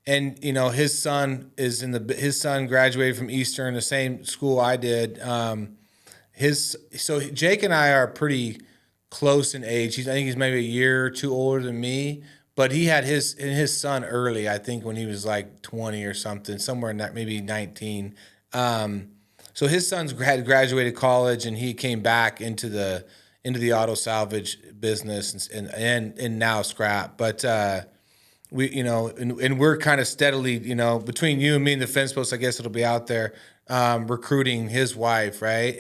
his son graduated from Eastern, the same school I did. So Jake and I are pretty close in age. I think he's maybe a year or two older than me, but he had his son early. I think when he was like 20 or something, somewhere in that maybe 19. So his son's had graduated college, and he came back into the auto salvage business and now scrap. But and we're kind of steadily, between you and me and the fence post, I guess it'll be out there, recruiting his wife, right?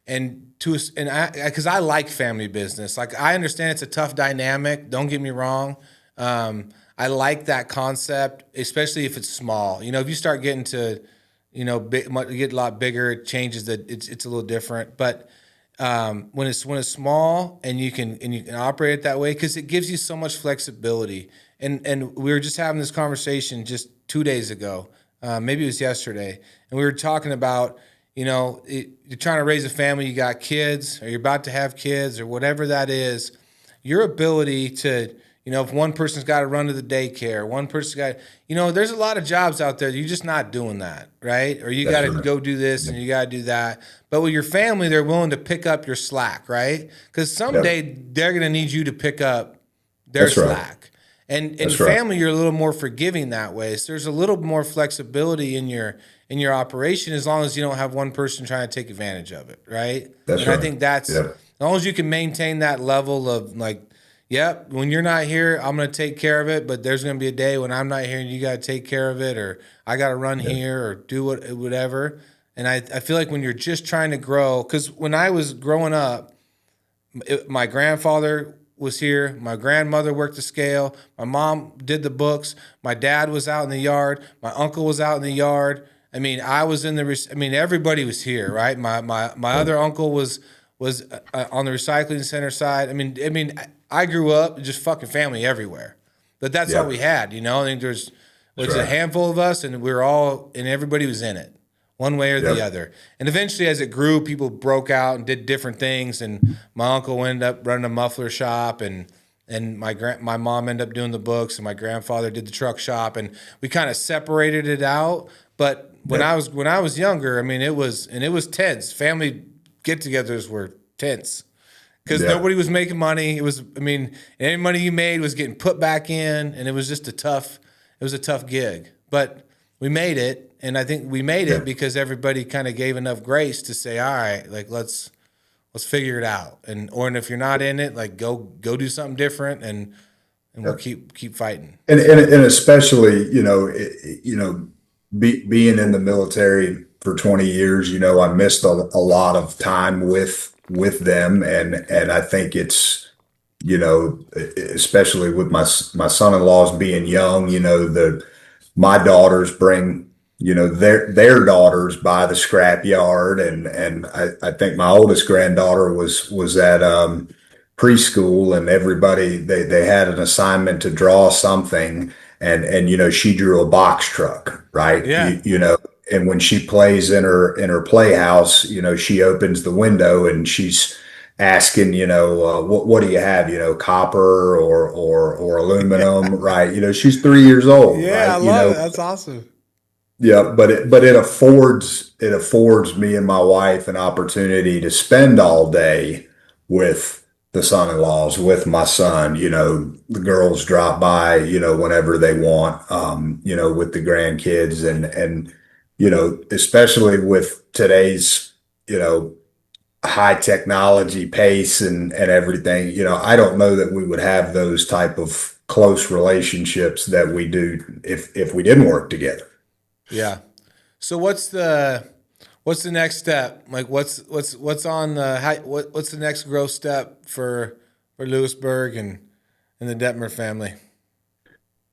Because I like family business. Like, I understand it's a tough dynamic. Don't get me wrong. I like that concept, especially if it's small. If you start getting to, get a lot bigger, it changes it's a little different. But when it's small and you can operate it that way, because it gives you so much flexibility. And we were just having this conversation just 2 days ago, maybe it was yesterday, and we were talking about, you're trying to raise a family, you got kids, or you're about to have kids, or whatever that is, your ability to, if one person's got to run to the daycare, one person's got, there's a lot of jobs out there, you're just not doing that, right? Or you got That's to right. go do this and you got to do that. But with your family, they're willing to pick up your slack, right? Because Yep. someday they're going to need you to pick up their That's right. slack. And in That's right. family, you're a little more forgiving that way. So there's a little more flexibility in your operation, as long as you don't have one person trying to take advantage of it, right? That's And I right. think that's, as Yep. long as you can maintain that level of like, yep, when you're not here, I'm going to take care of it, but there's going to be a day when I'm not here and you got to take care of it, or I got to run Yep. here or do whatever. And I feel like when you're just trying to grow, because when I was growing up, my grandfather was here. My grandmother worked the scale. My mom did the books. My dad was out in the yard. My uncle was out in the yard. I mean, I was in the. I mean, everybody was here, right? My other uncle was on the recycling center side. I mean, I grew up just fucking family everywhere, but that's all we Yep. had, I think there's That's was a right. handful of us, and we were all, and everybody was in it, one way or the Yep. other. And eventually, as it grew, people broke out and did different things. And my uncle ended up running a muffler shop, and my mom ended up doing the books, and my grandfather did the truck shop, and we kind of separated it out. But Yep. when I was younger, I mean, it was tense. Family get-togethers were tense because Yep. nobody was making money. It was, I mean, any money you made was getting put back in, and it was just a tough gig. But we made it, and I think we made it Yep. because everybody kind of gave enough grace to say, all right, like let's figure it out. And if you're not in it, like go do something different, and we'll Yep. keep fighting. And So especially, being in the military for 20 years. I missed a lot of time with them, and I think it's, especially with my son-in-laws being young, my daughters bring, their daughters by the scrap yard, and I think my oldest granddaughter was at preschool, and everybody they had an assignment to draw something, and she drew a box truck, right? Yeah. And when she plays in her playhouse, she opens the window and she's asking, what do you have, copper or aluminum, right? She's 3 years old, Yeah, I right? love it. That's awesome. Yeah, but it affords me and my wife an opportunity to spend all day with the son-in-laws, with my son. The girls drop by, whenever they want, with the grandkids, and especially with today's, high technology pace and everything. I don't know that we would have those type of close relationships that we do if we didn't work together. Yeah. So what's the next step? Like what's on the what's the next growth step for Louisburg and the Detmer family?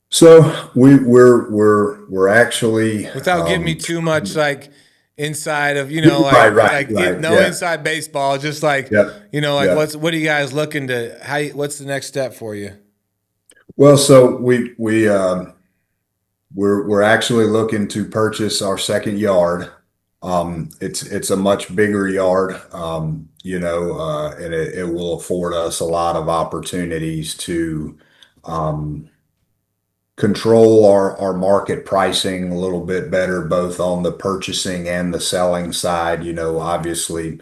So we're actually Without giving me too much like inside of, right, no yeah, inside baseball, just like, yep, yep. what are you guys looking to, what's the next step for you? Well, so we're actually looking to purchase our second yard. It's a much bigger yard, and it will afford us a lot of opportunities to um, control our market pricing a little bit better, both on the purchasing and the selling side. Obviously,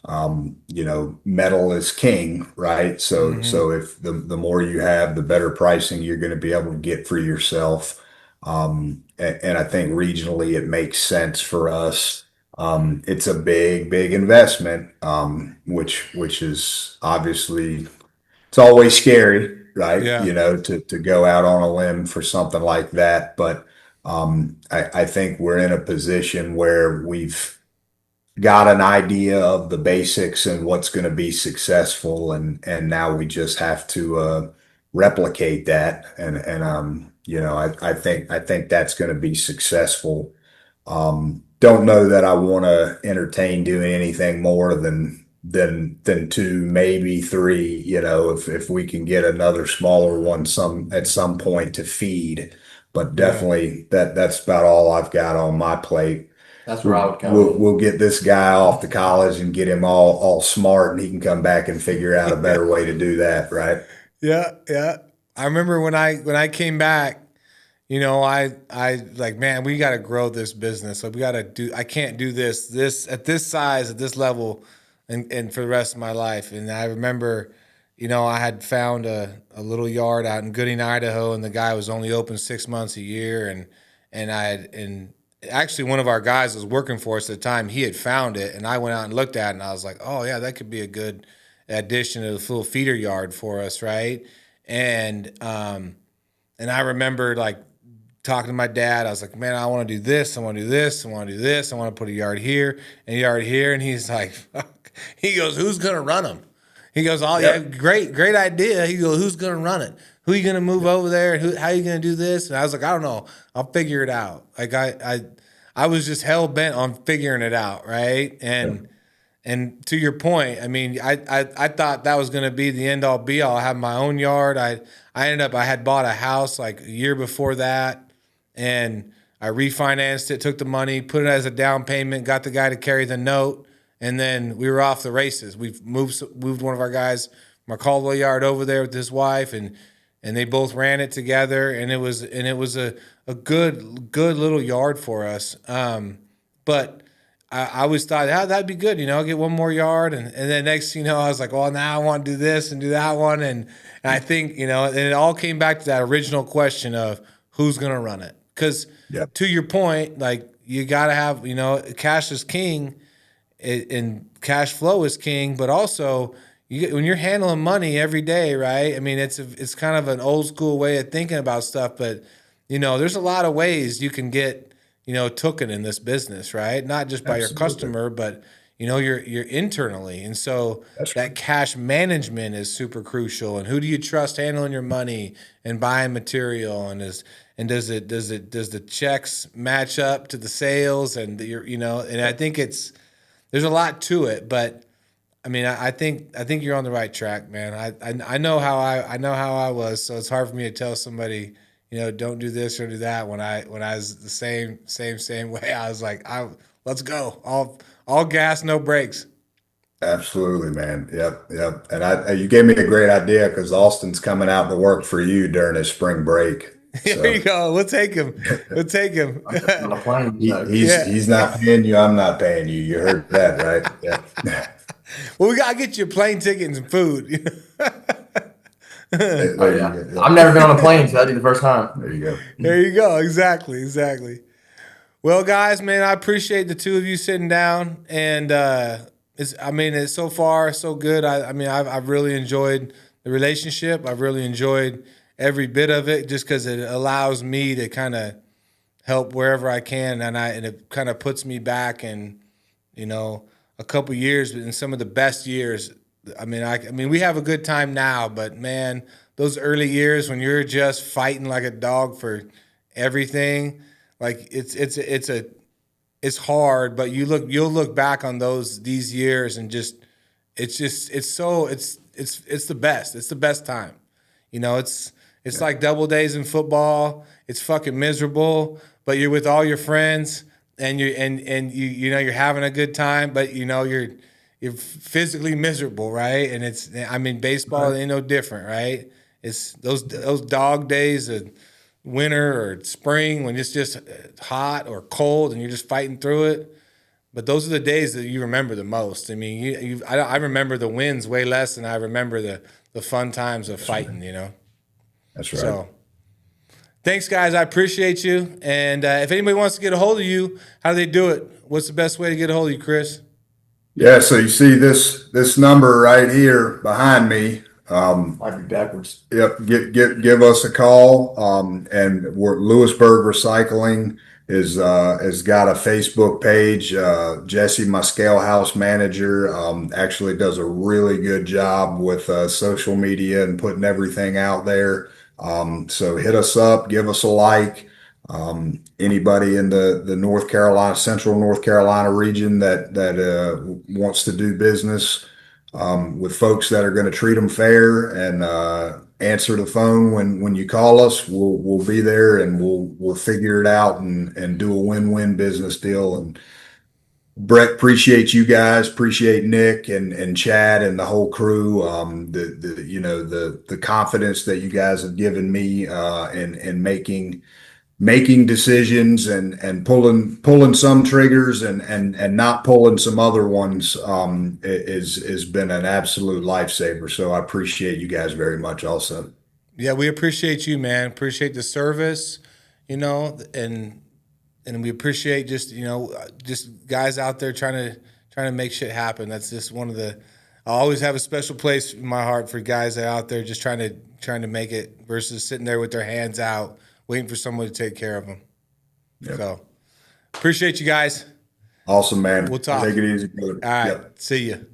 metal is king, right? So Mm-hmm. so if the more you have, the better pricing you're going to be able to get for yourself. And I think regionally it makes sense for us. It's a big investment, which is obviously it's always scary, right? Yeah. To go out on a limb for something like that. But I think we're in a position where we've got an idea of the basics and what's going to be successful, and now we just have to replicate that. And I think that's going to be successful. Don't know that I want to entertain doing anything more than two, maybe three. If we can get another smaller one at some point to feed, but Yeah. definitely that's about all I've got on my plate. That's where I We'll, would come we'll, in. we'll get this guy off to college and get him all smart, and he can come back and figure out a Yeah. better way to do that, right? Yeah. Yeah. I remember when I came back, I like, man, we got to grow this business. Like I can't do this at this size, at this level, and for the rest of my life. And I remember, I had found a little yard out in Gooding, Idaho, and the guy was only open 6 months a year. And actually one of our guys was working for us at the time. He had found it, and I went out and looked at it, and I was like, oh yeah, that could be a good addition to the full feeder yard for us, right? And I remember like talking to my dad. I was like, man, I want to do this. I want to do this. I want to do this. I want to put a yard here and a yard here. And he's like, fuck. He goes, who's going to run them? He goes, oh, yeah, Yep. great idea. He goes, who's going to run it? Who are you going to move over there? How are you going to do this? And I was like, I don't know. I'll figure it out. Like I was just hell bent on figuring it out. Right. And to your point, I mean, I thought that was going to be the end all be all. I have my own yard. I had bought a house like a year before that, and I refinanced it, took the money, put it as a down payment, got the guy to carry the note, and then we were off the races. We've moved one of our guys from our Caldwell yard over there with his wife, and they both ran it together, and it was a good little yard for us. But I always thought, that'd be good, I'll get one more yard. And then next, I was like, well, now I want to do this and do that one. And I think, and it all came back to that original question of who's going to run it. Because Yep. to your point, like you got to have, cash is king and cash flow is king, but also when you're handling money every day, right? I mean, it's kind of an old school way of thinking about stuff, but there's a lot of ways you can get taken in this business, right? Not just by your customer, but you're internally. And so that cash management is super crucial. And who do you trust handling your money and buying material? And does the checks match up to the sales? And and I think there's a lot to it, but I mean, I think you're on the right track, man. I know how I was, so it's hard for me to tell somebody, don't do this or do that. When I was the same way, I was like, let's go, all gas, no brakes. Absolutely, man. Yep. And you gave me a great idea because Austin's coming out to work for you during his spring break. So. There you go. We'll take him. On a plane, he's not paying you. I'm not paying you. You heard that, right? Yeah. Well, we gotta get you a plane ticket and some food. I've never been on a plane, so that'd be the first time. There you go. There you go. Exactly. Well, guys, man, I appreciate the two of you sitting down, and it's so far so good. I've really enjoyed the relationship. I've really enjoyed every bit of it, just because it allows me to kind of help wherever I can, and it kind of puts me back in, a couple years, in some of the best years. I mean, we have a good time now, but man, those early years when you're just fighting like a dog for everything, like it's hard, but you'll look back on these years and it's the best. It's the best time. It's like double days in football. It's fucking miserable, but you're with all your friends and you're having a good time, but you're physically miserable, right? And baseball ain't no different, right? It's those dog days of winter or spring when it's just hot or cold and you're just fighting through it. But those are the days that you remember the most. I mean, I remember the wins way less than I remember the fun times of fighting, That's right. So, thanks, guys. I appreciate you. And if anybody wants to get a hold of you, how do they do it? What's the best way to get a hold of you, Chris? Yeah, so you see this number right here behind me. Might be backwards. Yep, give us a call. And Louisburg Recycling has got a Facebook page. Jesse, my scale house manager, actually does a really good job with social media and putting everything out there. So hit us up, give us a like. Anybody in the Central North Carolina region that wants to do business with folks that are going to treat them fair and answer the phone when you call us, we'll be there and we'll figure it out and do a win-win business deal. And Brett, appreciate you guys, appreciate Nick and Chad and the whole crew. The confidence that you guys have given me in making decisions and pulling some triggers and not pulling some other ones has been an absolute lifesaver. So I appreciate you guys very much also. Yeah, we appreciate you, man. Appreciate the service, and we appreciate just guys out there trying to make shit happen. That's just I always have a special place in my heart for guys that are out there just trying to make it versus sitting there with their hands out waiting for someone to take care of them. Yep. So appreciate you guys. Awesome, man. We'll talk. Take it easy, brother. All right. Yep. See you.